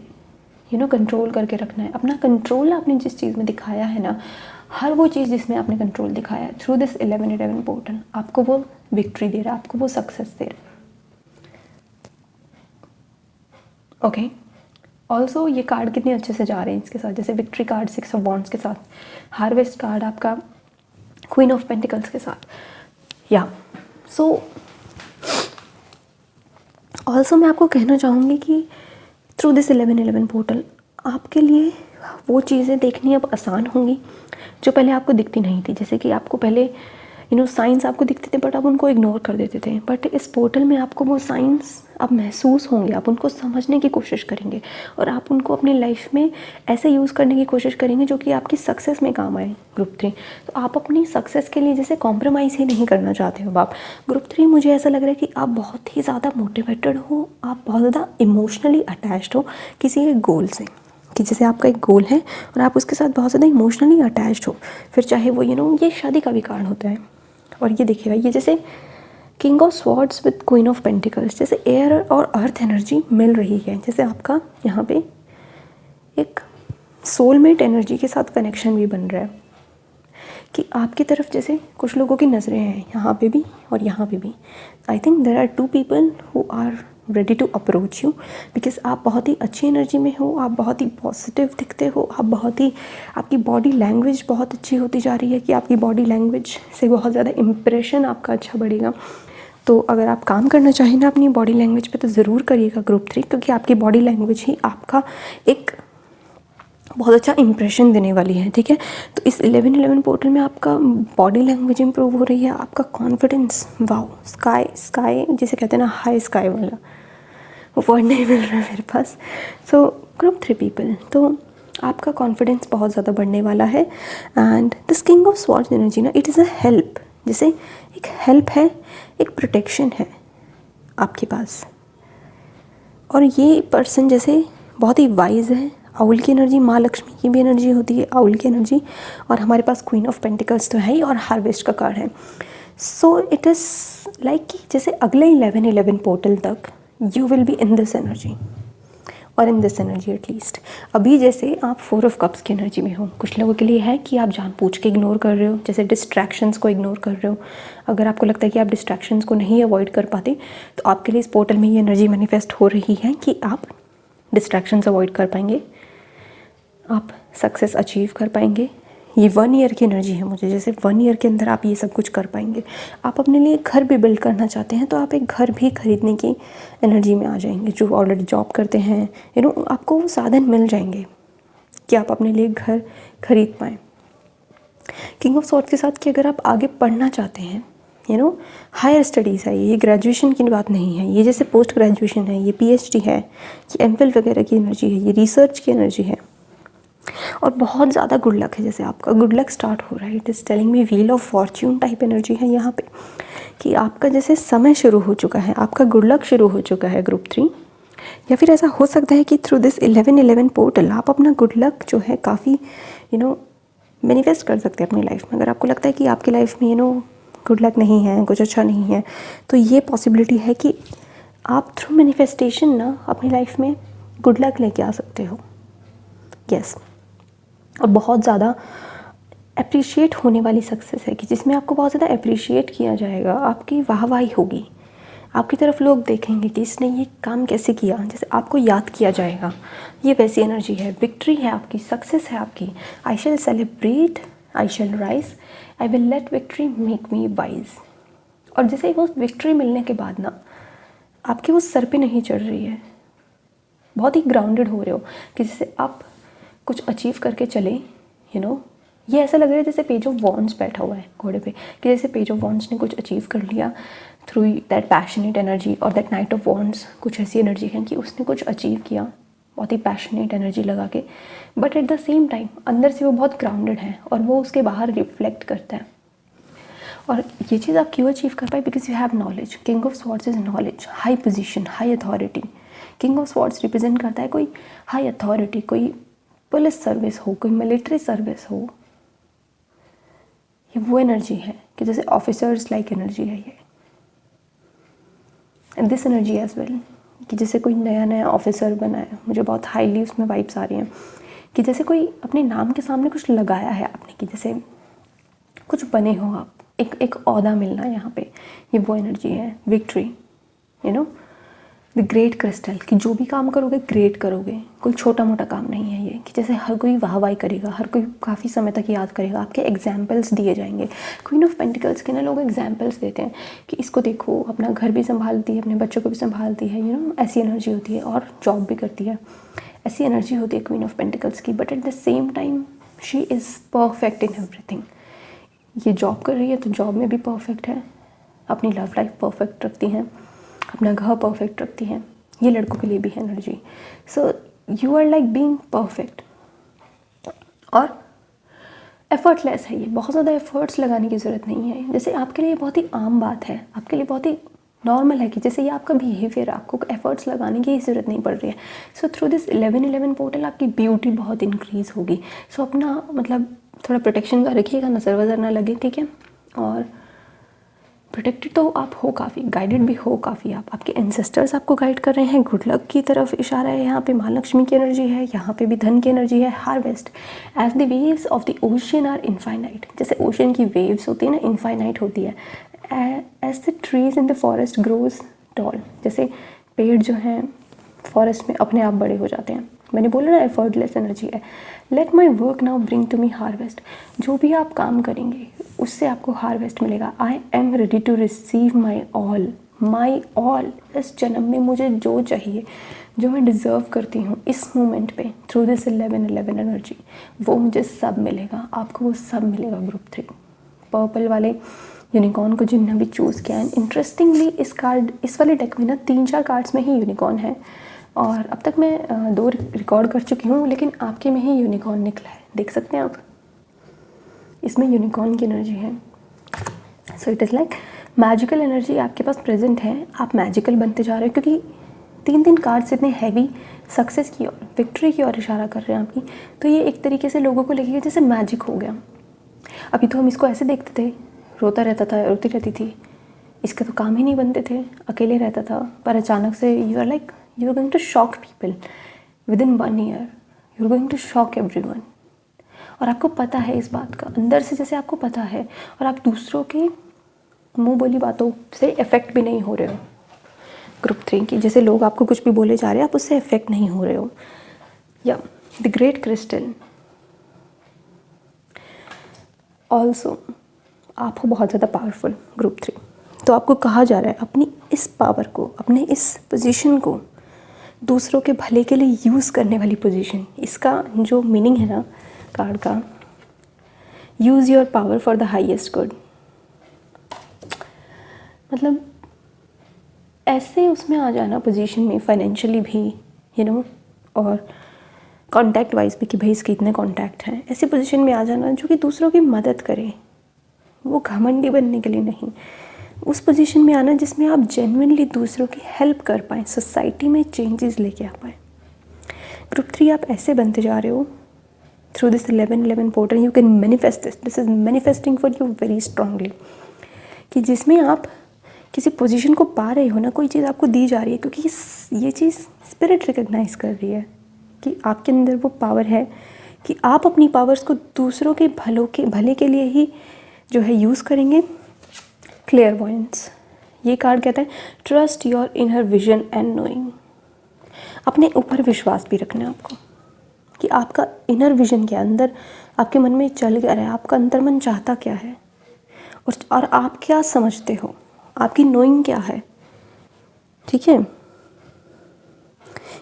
कंट्रोल करके रखना है। अपना कंट्रोल आपने जिस चीज़ में दिखाया है ना, हर वो चीज़ जिसमें आपने कंट्रोल दिखाया है, थ्रू दिस 11-11 पोर्टल आपको वो विक्ट्री दे रहा है, आपको वो सक्सेस दे रहा है। ओके, ऑल्सो ये कार्ड कितने अच्छे से जा रहे हैं इसके साथ, जैसे विक्ट्री कार्ड 6 ऑफ वॉन्ड्स के साथ, हार्वेस्ट कार्ड आपका क्वीन ऑफ पेंटिकल्स के साथ। या सो ऑल्सो मैं आपको कहना चाहूँगी कि थ्रू दिस 11-11 पोर्टल आपके लिए वो चीज़ें देखनी अब आसान होंगी जो पहले आपको दिखती नहीं थी। जैसे कि आपको पहले साइंस आपको दिखते थे बट आप उनको इग्नोर कर देते थे, बट इस पोर्टल में आपको वो साइंस अब महसूस होंगे, आप उनको समझने की कोशिश करेंगे और आप उनको अपनी लाइफ में ऐसे यूज़ करने की कोशिश करेंगे जो कि आपकी सक्सेस में काम आए। ग्रुप 3 तो आप अपनी सक्सेस के लिए जैसे कॉम्प्रोमाइज़ ही नहीं करना चाहते हो आप। ग्रुप 3 मुझे ऐसा लग रहा है कि आप बहुत ही ज़्यादा मोटिवेटेड हो, आप बहुत ज़्यादा इमोशनली अटैच्ड हो किसी एक गोल से, कि जैसे आपका एक गोल है और आप उसके साथ बहुत ज़्यादा इमोशनली अटैच्ड हो, फिर चाहे वो ये शादी का भी कार्ड होता है। और ये देखिएगा, ये जैसे king of swords with queen of pentacles, जैसे एयर और अर्थ एनर्जी मिल रही है, जैसे आपका यहाँ पे एक सोलमेट एनर्जी के साथ कनेक्शन भी बन रहा है, कि आपकी तरफ जैसे कुछ लोगों की नज़रें हैं यहाँ पे भी और यहाँ पे भी। I think there are 2 people who are ready to approach you, because आप बहुत ही अच्छी एनर्जी में हो, आप बहुत ही पॉजिटिव दिखते हो, आप बहुत ही, आपकी बॉडी लैंग्वेज बहुत अच्छी होती जा रही है, कि आपकी बॉडी लैंग्वेज से बहुत ज़्यादा इम्प्रेशन आपका अच्छा बढ़ेगा। तो अगर आप काम करना चाहें ना अपनी बॉडी लैंग्वेज पे तो ज़रूर करिएगा ग्रुप 3, क्योंकि आपकी बॉडी लैंग्वेज ही आपका एक बहुत अच्छा इंप्रेशन देने वाली है। ठीक है, तो इस 11-11 पोर्टल में आपका बॉडी लैंग्वेज इंप्रूव हो रही है, आपका कॉन्फिडेंस, वाओ, स्काई जिसे कहते हैं ना, हाई स्काई वाला, वो वर्ड नहीं मिल रहा है मेरे पास। सो ग्रुप 3 पीपल, तो आपका कॉन्फिडेंस बहुत ज़्यादा बढ़ने वाला है। And this king of swords energy ना, इट इज़ अ हेल्प, जैसे एक हेल्प है, एक प्रोटेक्शन है आपके पास। और ये पर्सन जैसे बहुत ही वाइज है, आउल की एनर्जी, माँ लक्ष्मी की भी एनर्जी होती है, आउल की एनर्जी, और हमारे पास क्वीन ऑफ पेंटिकल्स तो है ही, और हार्वेस्ट का कार्ड है। सो इट इज़ लाइक कि जैसे अगले 11-11 पोर्टल तक you will be in this energy, और इन दिस एनर्जी एटलीस्ट। अभी जैसे आप 4 ऑफ कप्स की एनर्जी में हो, कुछ लोगों के लिए है कि आप जानबूझ के इग्नोर कर रहे हो, जैसे डिस्ट्रैक्शंस को इग्नोर कर रहे हो। अगर आपको लगता है कि आप डिस्ट्रैक्शंस को नहीं अवॉइड कर पाते, तो आपके लिए इस पोर्टल में ये एनर्जी मैनिफेस्ट हो रही है कि आप डिस्ट्रैक्शंस अवॉइड कर पाएंगे, आप सक्सेस अचीव कर पाएंगे। ये 1 ईयर की एनर्जी है मुझे, जैसे 1 ईयर के अंदर आप ये सब कुछ कर पाएंगे। आप अपने लिए घर भी बिल्ड करना चाहते हैं तो आप एक घर भी खरीदने की एनर्जी में आ जाएंगे। जो ऑलरेडी जॉब करते हैं, आपको वो साधन मिल जाएंगे कि आप अपने लिए घर खरीद पाएँ। किंग ऑफ स्वॉर्ड्स के साथ कि अगर आप आगे पढ़ना चाहते हैं, हायर स्टडीज़ है, ये ग्रेजुएशन की बात नहीं है, ये जैसे पोस्ट ग्रेजुएशन है, ये PhD है, ये MPhil वगैरह की एनर्जी है, ये रिसर्च की एनर्जी है, और बहुत ज़्यादा गुड लक है। जैसे आपका गुड लक स्टार्ट हो रहा है, it is telling me wheel of Fortune type energy है यहाँ पे, कि आपका जैसे समय शुरू हो चुका है, आपका गुड लक शुरू हो चुका है ग्रुप 3। या फिर ऐसा हो सकता है कि थ्रू दिस 11-11 पोर्टल आप अपना गुड लक जो है काफ़ी मैनिफेस्ट कर सकते हैं अपनी लाइफ में। अगर आपको लगता है कि आपकी लाइफ में गुड लक नहीं है, कुछ अच्छा नहीं है, तो ये पॉसिबिलिटी है कि आप थ्रू मैनिफेस्टेशन ना अपनी लाइफ में गुड लक लेके आ सकते हो। यस, और बहुत ज़्यादा अप्रिशिएट होने वाली सक्सेस है, कि जिसमें आपको बहुत ज़्यादा अप्रिशिएट किया जाएगा, आपकी वाहवाही होगी, आपकी तरफ लोग देखेंगे कि इसने ये काम कैसे किया, जैसे आपको याद किया जाएगा। ये वैसी एनर्जी है, विक्ट्री है आपकी, सक्सेस है आपकी। I shall celebrate, I shall rise, I will let victory make me wise. और जैसे वो विक्ट्री मिलने के बाद ना, आपके वो सर पे नहीं चढ़ रही है, बहुत ही ग्राउंडेड हो रहे हो, कि जैसे आप कुछ अचीव करके चले, ये ऐसा लग रहा है जैसे पेज ऑफ वॉन्ड्स बैठा हुआ है घोड़े पे, कि जैसे पेज ऑफ वॉन्ड्स ने कुछ अचीव कर लिया थ्रू दैट पैशनेट एनर्जी, और दैट नाइट ऑफ वॉन्ड्स कुछ ऐसी एनर्जी है कि उसने कुछ अचीव किया बहुत ही पैशनेट एनर्जी लगा के, but at the same time अंदर से वो बहुत ग्राउंडेड है और वो उसके बाहर रिफ्लेक्ट करता है। और ये चीज़ आप क्यों अचीव कर पाए? Because you have knowledge. King of swords is knowledge, high position, high authority. King of swords represent करता है कोई हाई अथॉरिटी, कोई पुलिस सर्विस हो, कोई मिलिट्री सर्विस हो। ये वो एनर्जी है कि जैसे ऑफिसर्स लाइक एनर्जी है ये, and this energy as well, कि जैसे कोई नया नया ऑफिसर बना है, मुझे बहुत हाईली उसमें वाइब्स आ रही हैं कि जैसे कोई अपने नाम के सामने कुछ लगाया है आपने, कि जैसे कुछ बने हो आप, एक ओहदा मिलना है यहाँ पे, ये वो एनर्जी है। Victory, you know, the great crystal, कि जो भी काम करोगे ग्रेट करोगे, कोई छोटा मोटा काम नहीं है ये, कि जैसे हर कोई वाहवाही करेगा, हर कोई काफ़ी समय तक याद करेगा, आपके एग्जाम्पल्स दिए जाएंगे। क्वीन ऑफ पेंटिकल्स के ना लोग एग्जाम्पल्स देते हैं कि इसको देखो, अपना घर भी संभालती है, अपने बच्चों को भी संभालती है, यू नो, ऐसी एनर्जी होती है, और जॉब भी करती है, ऐसी एनर्जी होती है क्वीन ऑफ पेंटिकल्स की। But at the same time she is perfect in everything. ये जॉब कर रही है तो जॉब में भी परफेक्ट है, अपनी लव लाइफ परफेक्ट रखती हैं, अपना घर परफेक्ट रखती हैं। ये लड़कों के लिए भी है energy. So you are like being perfect, और एफर्टलेस है ये, बहुत ज़्यादा एफर्ट्स लगाने की ज़रूरत नहीं है। जैसे आपके लिए बहुत ही आम बात है, आपके लिए बहुत ही नॉर्मल है कि जैसे ये आपका बिहेवियर, आपको एफर्ट्स लगाने की ज़रूरत नहीं पड़ रही है। सो थ्रू दिस 11-11 पोर्टल आपकी ब्यूटी बहुत इंक्रीज़ होगी। सो अपना मतलब थोड़ा प्रोटेक्शन का रखिएगा, नज़र वज़र ना लगे, ठीक है। और प्रोटेक्टेड तो आप हो काफ़ी, गाइडेड भी हो काफ़ी, आपके एंसेस्टर्स आपको गाइड कर रहे हैं, गुड लक की तरफ इशारा है। यहाँ पे माँ लक्ष्मी की एनर्जी है, यहाँ पे भी धन की एनर्जी है। Harvest, as the waves of the ocean are infinite, जैसे ओशन की वेव्स होती है ना, इनफाइनाइट होती है। As the trees in the forest grows tall, जैसे पेड़ जो हैं फॉरेस्ट में अपने आप बड़े हो जाते हैं। मैंने बोला ना एफर्टलेस एनर्जी है। Let my work now bring to me harvest, जो भी आप काम करेंगे उससे आपको हार्वेस्ट मिलेगा। I am ready to receive my all, इस जन्म में मुझे जो चाहिए, जो मैं डिज़र्व करती हूँ इस मोमेंट पे, थ्रू दिस 11-11 एनर्जी, वो मुझे सब मिलेगा, आपको वो सब मिलेगा। ग्रुप 3 पर्पल वाले यूनिकॉर्न को जिन्होंने भी चूज़ किया है। इंटरेस्टिंगली इस वाले डेक में ना 3-4 कार्ड्स में ही यूनिकॉर्न है, और अब तक मैं 2 रिकॉर्ड कर चुकी हूँ, लेकिन आपके में ही यूनिकॉर्न निकला है, देख सकते हैं आप, इसमें यूनिकॉर्न की एनर्जी है। So it is like magical energy आपके पास प्रेजेंट है, आप मैजिकल बनते जा रहे हो, क्योंकि 3 कार्ड्स इतने हैवी सक्सेस की और विक्ट्री की ओर इशारा कर रहे हैं आपकी। तो ये एक तरीके से लोगों को लगेगा जैसे मैजिक हो गया। अभी तो हम इसको ऐसे देखते थे, रोता रहता था, रोती रहती थी, इसके तो काम ही नहीं बनते थे, अकेले रहता था, पर अचानक से you are going to shock people within 1 year, you are going to shock everyone. और आपको पता है इस बात का, अंदर से जैसे आपको पता है, और आप दूसरों के मुंह बोली बातों से इफ़ेक्ट भी नहीं हो रहे हो। ग्रुप 3 की जैसे लोग आपको कुछ भी बोले जा रहे हैं, आप उससे इफ़ेक्ट नहीं हो रहे हो। या द ग्रेट क्रिस्टल ऑल्सो, आप हो बहुत ज़्यादा पावरफुल ग्रुप 3। तो आपको कहा जा रहा है अपनी इस पावर को, अपने इस पोजीशन को दूसरों के भले के लिए यूज़ करने वाली पोजीशन। इसका जो मीनिंग है ना कार्ड का, use your power for the highest good, मतलब ऐसे उसमें आ जाना पोजीशन में, फाइनेंशियली भी, यू नो, और कॉन्टैक्ट वाइज भी, कि भाई इसके इतने कॉन्टैक्ट हैं, ऐसी पोजीशन में आ जाना जो कि दूसरों की मदद करे, वो घमंडी बनने के लिए नहीं, उस पोजीशन में आना जिसमें आप जेन्युइनली दूसरों की हेल्प कर पाएँ, सोसाइटी में चेंजेस लेके आ पाएँ। ग्रुप 3 आप ऐसे बनते जा रहे हो through this 11-11 portal, you can manifest this is manifesting for you very strongly, कि जिसमें आप किसी पोजीशन को पा रहे हो ना, कोई चीज़ आपको दी जा रही है, क्योंकि ये चीज़ स्पिरिट रिकग्नाइज कर रही है कि आपके अंदर वो पावर है कि आप अपनी पावर्स को दूसरों के भले के लिए ही जो है यूज़ करेंगे। क्लेयरवॉयंस, ये कार्ड कहता है trust your inner vision and knowing, अपने ऊपर विश्वास भी रखना है आपको कि आपका इनर विजन के अंदर आपके मन में चल क्या रहा है, आपका अंतर मन चाहता क्या है, और आप क्या समझते हो, आपकी नोइंग क्या है, ठीक है।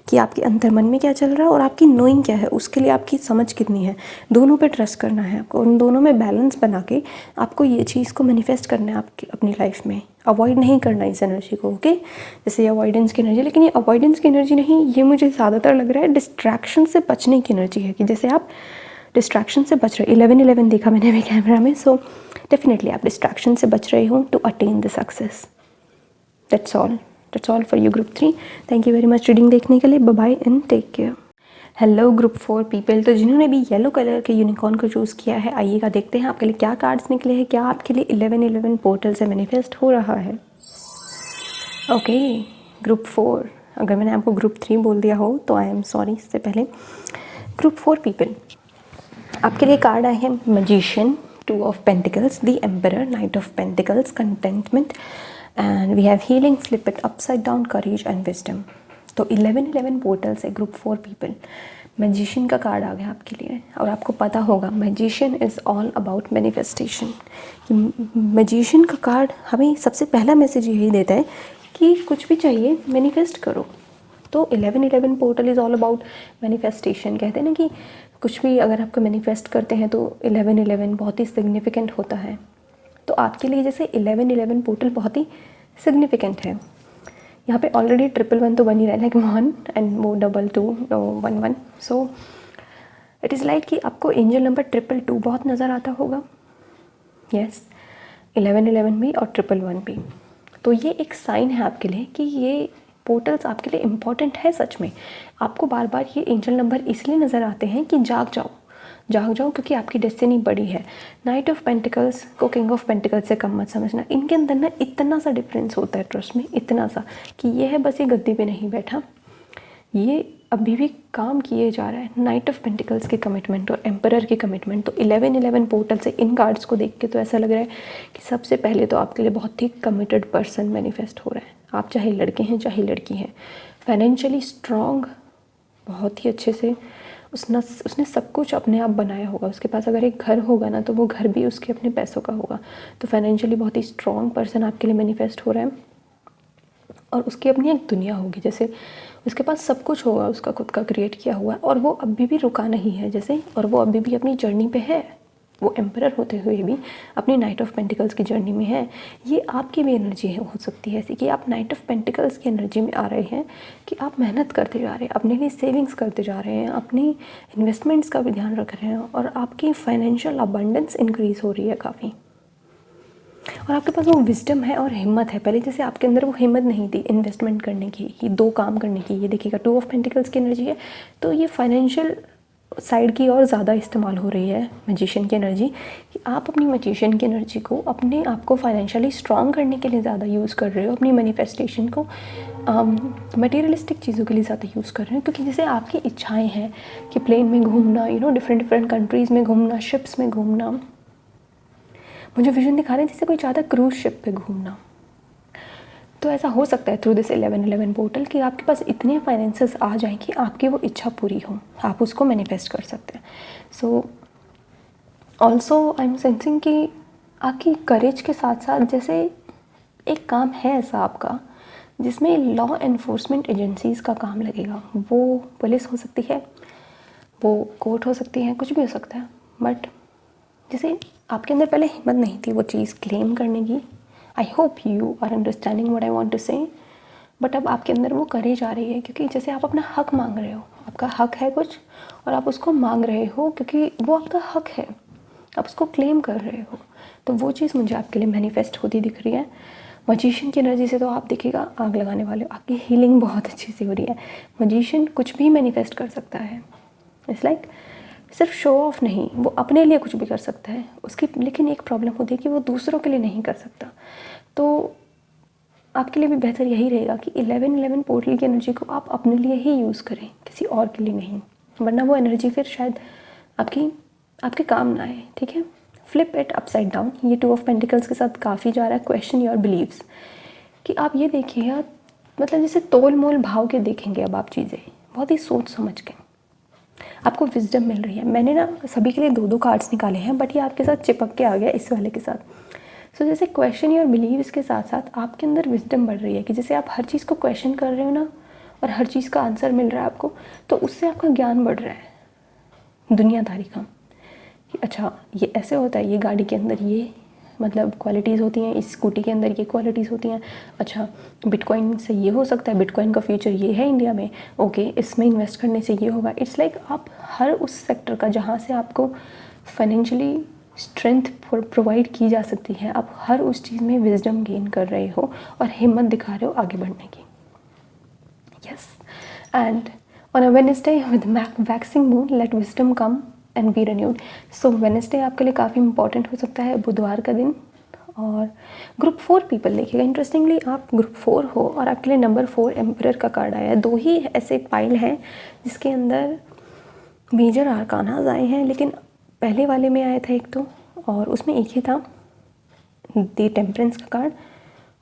कि आपके अंतर मन में क्या चल रहा है और आपकी नोइंग क्या है, उसके लिए आपकी समझ कितनी है। दोनों पे ट्रस्ट करना है आपको, उन दोनों में बैलेंस बना के आपको ये चीज़ को मैनिफेस्ट करना है आपकी अपनी लाइफ में। अवॉइड नहीं करना इस एनर्जी को, ओके। जैसे ये अवॉइडेंस की एनर्जी, लेकिन ये अवॉइडेंस की एनर्जी नहीं, ये मुझे ज़्यादातर लग रहा है डिस्ट्रैक्शन से बचने की एनर्जी है, कि जैसे आप डिस्ट्रैक्शन से बच रहे। 11-11 देखा मैंने भी कैमरा में, सो डेफिनेटली आप डिस्ट्रैक्शन से बच रहे हो to attain the success. That's all for you group 3। Thank you very much reading देखने के लिए। Bye bye and take care. Hello group 4 people, तो जिन्होंने भी येलो कलर के यूनिकॉर्न को चूज़ किया है, आइएगा देखते हैं आपके लिए क्या कार्ड्स निकले हैं, क्या आपके लिए 11-11 पोर्टल से मैनिफेस्ट हो रहा है। ओके ग्रुप 4, अगर मैंने आपको ग्रुप 3 बोल दिया हो तो आई एम सॉरी इससे पहले। ग्रुप 4 पीपल, आपके लिए कार्ड आए हैं magician, 2 of pentacles, the emperor, knight of pentacles, contentment, and we have healing, flip it upside down, courage and wisdom. तो 11-11 पोर्टल से ग्रुप 4 पीपल, मैजिशियन का कार्ड आ गया आपके लिए। और आपको पता होगा magician is all about manifestation. Magician का कार्ड हमें सबसे पहला मैसेज यही देता है कि कुछ भी चाहिए मैनिफेस्ट करो। तो 11-11 portal is all about manifestation. कहते हैं ना कि कुछ भी अगर आपको मैनिफेस्ट करते हैं तो 11-11 बहुत ही सिग्निफिकेंट होता है। तो आपके लिए जैसे 11-11 पोर्टल बहुत ही सिग्निफिकेंट है। यहाँ पे ऑलरेडी 111 तो बन ही रहा है, लाइक 1 एंड वो 22 11, सो इट इज़ लाइक कि आपको एंजल नंबर 222 बहुत नज़र आता होगा। यस, 11-11 भी और 111 भी। तो ये एक साइन है आपके लिए कि ये पोर्टल्स आपके लिए इम्पॉर्टेंट है। सच में आपको बार बार ये एंजल नंबर इसलिए नज़र आते हैं कि जाग जाओ क्योंकि आपकी डेस्टिनी बड़ी है। नाइट ऑफ पेंटिकल्स को किंग ऑफ पेंटिकल्स से कम मत समझना। इनके अंदर ना इतना सा डिफरेंस होता है, ट्रस्ट में, इतना सा कि ये है बस ये गद्दी पे नहीं बैठा, ये अभी भी काम किए जा रहा है। नाइट ऑफ पेंटिकल्स की कमिटमेंट और एम्परर की कमिटमेंट। तो 11-11 पोर्टल से इन कार्ड्स को देख के तो ऐसा लग रहा है कि सबसे पहले तो आपके लिए बहुत ही कमिटेड पर्सन मैनिफेस्ट हो रहा है। आप चाहे लड़के हैं चाहे लड़की हैं, फाइनेंशियली स्ट्रॉन्ग, बहुत ही अच्छे से उसने सब कुछ अपने आप बनाया होगा। उसके पास अगर एक घर होगा ना तो वो घर भी उसके अपने पैसों का होगा। तो फाइनेंशियली बहुत ही स्ट्रॉन्ग पर्सन आपके लिए मैनिफेस्ट हो रहा है। और उसकी अपनी एक दुनिया होगी, जैसे उसके पास सब कुछ होगा उसका खुद का क्रिएट किया हुआ है, और वो अभी भी रुका नहीं है जैसे, और वो अभी भी अपनी जर्नी पे है। वो एम्परर होते हुए भी अपनी नाइट ऑफ पेंटिकल्स की जर्नी में है। ये आपकी भी एनर्जी है, हो सकती है ऐसी कि आप नाइट ऑफ पेंटिकल्स की एनर्जी में आ रहे हैं कि आप मेहनत करते जा रहे हैं, अपने लिए सेविंग्स करते जा रहे हैं, अपनी इन्वेस्टमेंट्स का भी ध्यान रख रहे हैं, और आपकी फाइनेंशियल अबंडेंस इंक्रीज़ हो रही है काफ़ी। और आपके पास वो विजडम है और हिम्मत है। पहले जैसे आपके अंदर वो हिम्मत नहीं थी इन्वेस्टमेंट करने की, कि 2 काम करने की। ये देखिएगा 2 ऑफ पेंटिकल्स की एनर्जी है, तो ये फाइनेंशियल साइड की और ज़्यादा इस्तेमाल हो रही है मैजिशियन की एनर्जी, कि आप अपनी मैजिशियन की एनर्जी को अपने आप को फाइनेंशियली स्ट्रॉन्ग करने के लिए ज़्यादा यूज़ कर रहे हो, अपनी मैनिफेस्टेशन को मटेरियलिस्टिक चीज़ों के लिए ज़्यादा यूज़ कर रहे हो। क्योंकि जैसे आपकी इच्छाएं हैं कि प्लेन में घूमना, डिफरेंट कंट्रीज़ में घूमना, शिप्स में घूमना, मुझे विजन दिखा रहे हैं जैसे कोई चाहता है क्रूज शिप पे घूमना। तो ऐसा हो सकता है थ्रू दिस 11-11 पोर्टल कि आपके पास इतने फाइनेंसेस आ जाएं कि आपकी वो इच्छा पूरी हो, आप उसको मैनिफेस्ट कर सकते हैं। So also I am sensing कि आपकी करेज के साथ साथ जैसे एक काम है ऐसा आपका जिसमें लॉ एनफोर्समेंट एजेंसीज़ का काम लगेगा। वो पुलिस हो सकती है, वो कोर्ट हो सकती है, कुछ भी हो सकता है। बट जैसे आपके अंदर पहले हिम्मत नहीं थी वो चीज़ क्लेम करने की। I hope you are understanding what I want to say. But अब आपके अंदर वो करेज आ रही है, क्योंकि जैसे आप अपना हक मांग रहे हो, आपका हक है कुछ और आप उसको मांग रहे हो क्योंकि वो आपका हक है, आप उसको क्लेम कर रहे हो। तो वो चीज़ मुझे आपके लिए मैनिफेस्ट होती दिख रही है। मजिशियन की एनर्जी से तो आप देखिएगा आग लगाने वाले हो, आपकी हीलिंग बहुत अच्छी से हो रही है। मजिशियन कुछ भी मैनिफेस्ट कर सकता है। इट्स लाइक सिर्फ शो ऑफ नहीं, वो अपने लिए कुछ भी कर सकता है उसकी, लेकिन एक प्रॉब्लम होती है कि वो दूसरों के लिए नहीं कर सकता। तो आपके लिए भी बेहतर यही रहेगा कि 11-11 पोर्टल की एनर्जी को आप अपने लिए ही यूज़ करें, किसी और के लिए नहीं, वरना वो एनर्जी फिर शायद आपके काम ना आए। ठीक है, फ्लिप इट अपसाइड डाउन, ये 2 ऑफ पेंटिकल्स के साथ काफ़ी जा रहा है। क्वेश्चन योर बिलीव्स, कि आप ये देखिएगा, मतलब जैसे तोल मोल भाव के देखेंगे अब आप चीज़ें, बहुत ही सोच समझ के आपको विजडम मिल रही है। मैंने ना सभी के लिए 2-2 कार्ड्स निकाले हैं, बट ये आपके साथ चिपक के आ गया इस वाले के साथ। सो जैसे क्वेश्चन और बिलीव्स के साथ साथ आपके अंदर विजडम बढ़ रही है कि जैसे आप हर चीज़ को क्वेश्चन कर रहे हो ना, और हर चीज़ का आंसर मिल रहा है आपको, तो उससे आपका ज्ञान बढ़ रहा है दुनियादारी का कि अच्छा ये ऐसे होता है, ये गाड़ी के अंदर ये मतलब क्वालिटीज़ होती हैं, इस स्कूटी के अंदर ये क्वालिटीज़ होती हैं, अच्छा बिटकॉइन से ये हो सकता है, बिटकॉइन का फ्यूचर ये है इंडिया में, ओके इसमें इन्वेस्ट करने से ये होगा। इट्स लाइक आप हर उस सेक्टर का जहाँ से आपको फाइनेंशियली स्ट्रेंथ प्रोवाइड की जा सकती है, आप हर उस चीज़ में विजडम गेन कर रहे हो और हिम्मत दिखा रहे हो आगे बढ़ने की। Yes, and on a Wednesday with waxing moon let wisdom come and be renewed. So Wednesday आपके लिए काफ़ी इंपॉर्टेंट हो सकता है, बुधवार का दिन। और ग्रुप 4 पीपल देखिएगा, इंटरेस्टिंगली आप ग्रुप 4 हो और आपके लिए नंबर 4 एम्परर का कार्ड आया है। 2 ही ऐसे पाइल हैं जिसके अंदर मेजर आर्कानाज आए हैं, लेकिन पहले वाले में आया था एक तो, और उसमें एक ही था द टेम्परेंस का कार्ड,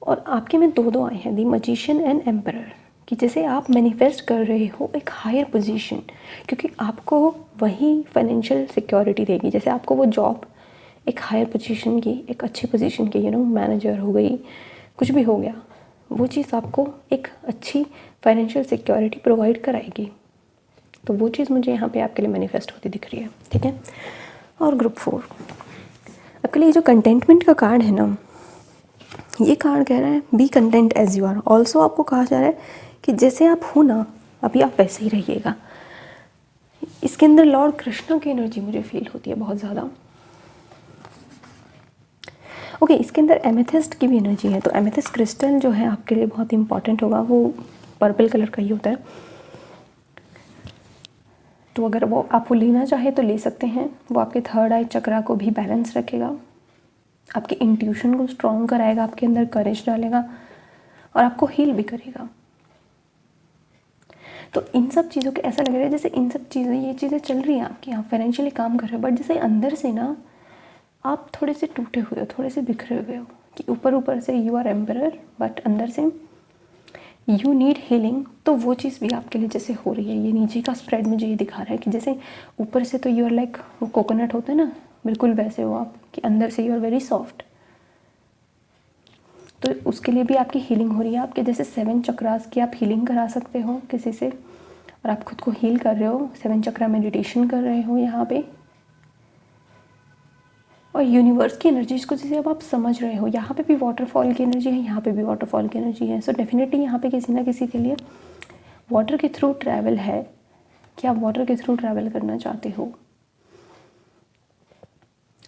और आपके में 2 आए हैं द मैजिशियन एंड एम्परर, कि जैसे आप मैनिफेस्ट कर रहे हो एक हायर पोजीशन, क्योंकि आपको वही फाइनेंशियल सिक्योरिटी देगी। जैसे आपको वो जॉब एक हायर पोजीशन की, एक अच्छी पोजीशन की, मैनेजर हो गई, कुछ भी हो गया, वो चीज़ आपको एक अच्छी फाइनेंशियल सिक्योरिटी प्रोवाइड कराएगी। तो वो चीज़ मुझे यहाँ पे आपके लिए मैनिफेस्ट होती दिख रही है, ठीक है। और ग्रुप 4 आपके लिए जो कंटेंटमेंट का कार्ड है ना, ये कार्ड कह रहा है be content as you are. Also आपको कहा जा रहा है कि जैसे आप हो ना अभी, आप वैसे ही रहिएगा। इसके अंदर लॉर्ड कृष्णा की एनर्जी मुझे फील होती है बहुत ज़्यादा। ओके, इसके अंदर एमेथिस्ट की भी एनर्जी है, तो एमेथिस्ट क्रिस्टल जो है आपके लिए बहुत इंपॉर्टेंट होगा, वो पर्पल कलर का ही होता है। तो अगर वो आप लेना चाहे तो ले सकते हैं। वो आपके थर्ड आई चक्रा को भी बैलेंस रखेगा, आपके इंट्यूशन को स्ट्रॉन्ग कराएगा, आपके अंदर करेज डालेगा और आपको हील भी करेगा। तो इन सब चीज़ों के ऐसा लग रहा है जैसे इन सब चीज़ें, ये चीज़ें चल रही हैं आपकी, आप फाइनेंशियली काम कर रहे हो, बट जैसे अंदर से ना आप थोड़े से टूटे हुए हो, थोड़े से बिखरे हुए हो, कि ऊपर से यू आर एम्परर बट अंदर से यू नीड हीलिंग। तो वो चीज़ भी आपके लिए जैसे हो रही है। ये नीचे का स्प्रेड मुझे ये दिखा रहा है कि जैसे ऊपर से तो यू आर लाइक वो कोकोनट होता है ना, बिल्कुल वैसे हो आप, कि अंदर से यू आर वेरी सॉफ्ट। तो उसके लिए भी आपकी हीलिंग हो रही है। आपके जैसे 7 चक्रास की आप हीलिंग करा सकते हो किसी से, और आप खुद को हील कर रहे हो, 7 चक्रा मेडिटेशन कर रहे हो यहाँ पे, और यूनिवर्स की एनर्जीज को जैसे अब आप समझ रहे हो। यहाँ पे भी वाटरफॉल की एनर्जी है, यहाँ पे भी वाटरफॉल की एनर्जी है। सो डेफिनेटली यहाँ पे किसी ना किसी के लिए वाटर के थ्रू ट्रैवल है, कि आप वाटर के थ्रू ट्रैवल करना चाहते हो।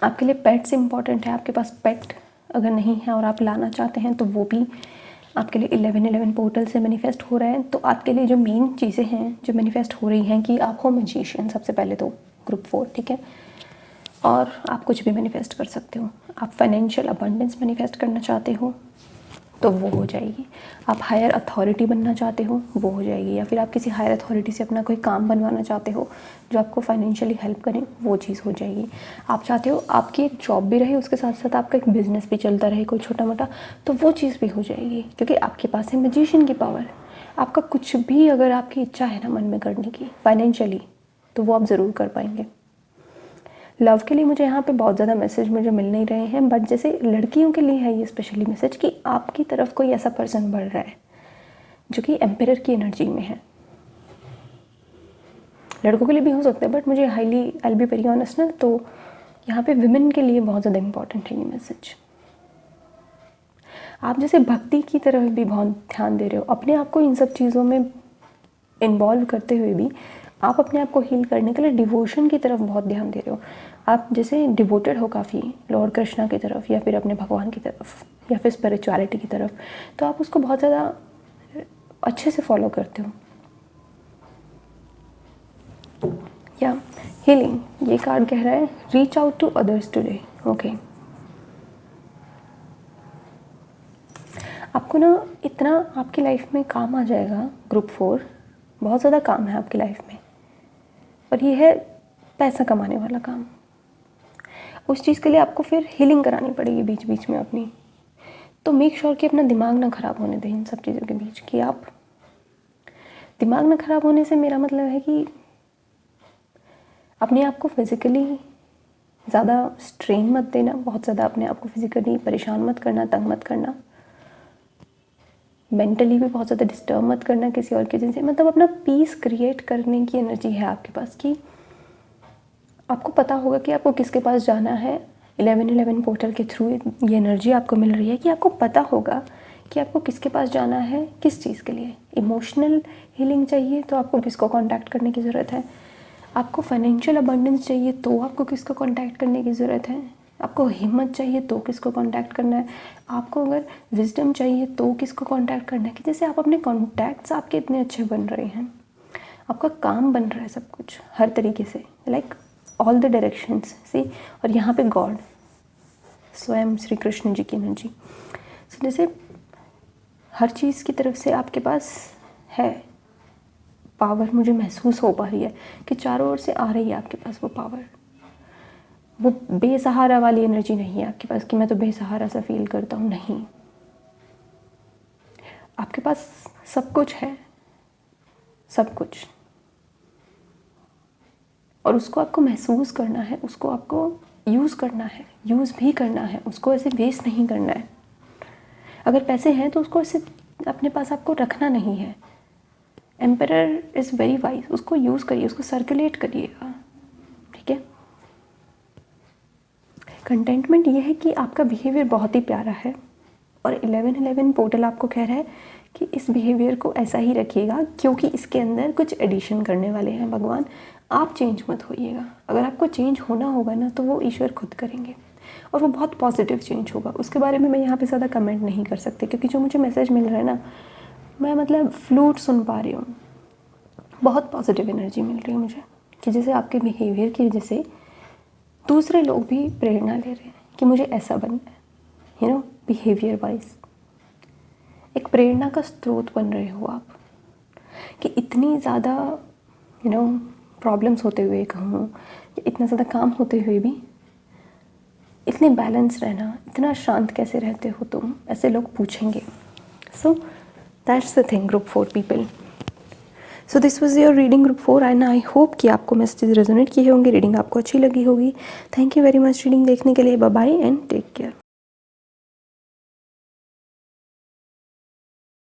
आपके लिए पेट्स इंपॉर्टेंट है। आपके पास पेट अगर नहीं है और आप लाना चाहते हैं तो वो भी आपके लिए 1111 पोर्टल से मैनिफेस्ट हो रहा है। तो आपके लिए जो मेन चीज़ें हैं जो मैनिफेस्ट हो रही हैं कि आप हो मैजिशियन सबसे पहले तो, ग्रुप 4, ठीक है। और आप कुछ भी मैनिफेस्ट कर सकते हो। आप फाइनेंशियल अबंडेंस मैनिफेस्ट करना चाहते हो तो वो हो जाएगी। आप हायर अथॉरिटी बनना चाहते हो, वो हो जाएगी। या फिर आप किसी हायर अथॉरिटी से अपना कोई काम बनवाना चाहते हो जो आपको फाइनेंशियली हेल्प करें, वो चीज़ हो जाएगी। आप चाहते हो आपकी एक जॉब भी रहे, उसके साथ साथ आपका एक बिजनेस भी चलता रहे कोई छोटा मोटा, तो वो चीज़ भी हो जाएगी, क्योंकि आपके पास है मैजिशियन की पावर। आपका कुछ भी अगर आपकी इच्छा है ना मन में करने की फाइनेंशियली, तो वो आप ज़रूर कर पाएंगे। लव के लिए मुझे यहाँ पे बहुत ज़्यादा मैसेज मुझे मिल नहीं रहे हैं, बट जैसे लड़कियों के लिए है ये स्पेशली मैसेज कि आपकी तरफ कोई ऐसा पर्सन बढ़ रहा है जो कि एम्परर की एनर्जी में है। लड़कों के लिए भी हो सकता है, बट मुझे आई बी वेरी ऑनेस्ट ना, तो यहाँ पे विमेन के लिए बहुत ज़्यादा इंपॉर्टेंट है ये मैसेज। आप जैसे भक्ति की तरफ भी बहुत ध्यान दे रहे हो, अपने आप को इन सब चीज़ों में इन्वॉल्व करते हुए भी आप अपने आप को हील करने के लिए डिवोशन की तरफ बहुत ध्यान दे रहे हो। आप जैसे डिवोटेड हो काफ़ी लॉर्ड कृष्णा की तरफ, या फिर अपने भगवान की तरफ, या फिर स्पिरिचुअलिटी की तरफ, तो आप उसको बहुत ज़्यादा अच्छे से फॉलो करते हो। या हीलिंग, ये कार्ड कह रहा है reach out to others today. Okay, आपको ना इतना आपकी लाइफ में काम आ जाएगा, ग्रुप 4 बहुत ज़्यादा काम है आपकी लाइफ में, और ये है पैसा कमाने वाला काम। उस चीज़ के लिए आपको फिर हीलिंग करानी पड़ेगी बीच बीच में अपनी। तो मेक श्योर कि अपना दिमाग ना ख़राब होने दें इन सब चीज़ों के बीच। कि आप दिमाग ना ख़राब होने से मेरा मतलब है कि अपने आप को फिज़िकली ज़्यादा स्ट्रेन मत देना, बहुत ज़्यादा अपने आप को फिज़िकली परेशान मत करना, तंग मत करना। मेंटली भी बहुत ज़्यादा डिस्टर्ब मत करना किसी और की वजह से, मतलब अपना पीस क्रिएट करने की एनर्जी है आपके पास कि आपको पता होगा कि आपको किसके पास जाना है। 1111 पोर्टल के थ्रू ये एनर्जी आपको मिल रही है कि आपको पता होगा कि आपको किसके पास जाना है, किस चीज़ के लिए। इमोशनल हीलिंग चाहिए तो आपको किसको कांटेक्ट करने की ज़रूरत है, आपको फाइनेंशियल अबंडेंस चाहिए तो आपको किसको कांटेक्ट करने की ज़रूरत है, आपको हिम्मत चाहिए तो किसको कांटेक्ट करना है, आपको अगर विजडम चाहिए तो किसको कांटेक्ट करना है। कि जैसे आप अपने कॉन्टैक्ट्स आपके इतने अच्छे बन रहे हैं, आपका काम बन रहा है सब कुछ हर तरीके से, लाइक ऑल द डायरेक्शंस से। और यहाँ पे गॉड स्वयं श्री कृष्ण जी की एनर्जी, जैसे हर चीज़ की तरफ से आपके पास है पावर। मुझे महसूस हो पा रही है कि चारों ओर से आ रही है आपके पास वो पावर। वो बेसहारा वाली एनर्जी नहीं है आपके पास कि मैं तो बेसहारा सा फील करता हूँ, नहीं। आपके पास सब कुछ है, सब कुछ, और उसको आपको महसूस करना है, उसको आपको यूज़ करना है, यूज़ भी करना है, उसको ऐसे वेस्ट नहीं करना है। अगर पैसे हैं तो उसको ऐसे अपने पास आपको रखना नहीं है। एम्परर इज़ वेरी वाइज, उसको यूज़ करिए, उसको सर्कुलेट करिएगा, ठीक है। कंटेंटमेंट ये है कि आपका बिहेवियर बहुत ही प्यारा है और 1111 पोर्टल आपको कह रहा है कि इस बिहेवियर को ऐसा ही रखिएगा क्योंकि इसके अंदर कुछ एडिशन करने वाले हैं भगवान। आप चेंज मत होइएगा। अगर आपको चेंज होना होगा ना तो वो ईश्वर खुद करेंगे और वो बहुत पॉजिटिव चेंज होगा। उसके बारे में मैं यहाँ पे ज़्यादा कमेंट नहीं कर सकती क्योंकि जो मुझे मैसेज मिल रहा है ना, मैं मतलब फ्लूट सुन पा रही हूँ। बहुत पॉजिटिव एनर्जी मिल रही है मुझे कि जैसे आपके बिहेवियर की वजह से दूसरे लोग भी प्रेरणा ले रहे हैं कि मुझे ऐसा बनना है, यू नो, बिहेवियर वाइज। एक प्रेरणा का स्रोत बन रहे हो आप कि इतनी ज़्यादा यू नो प्रॉब्लम्स होते हुए कहूँ, इतना ज़्यादा काम होते हुए भी इतने बैलेंस रहना, इतना शांत कैसे रहते हो तुम, ऐसे लोग पूछेंगे। So that's the thing group 4 people. So this was your reading group 4 and I hope कि आपको मैसेज रेजोनेट किए होंगे, रीडिंग आपको अच्छी लगी होगी। Thank you very much reading देखने के लिए। Bye bye and take care.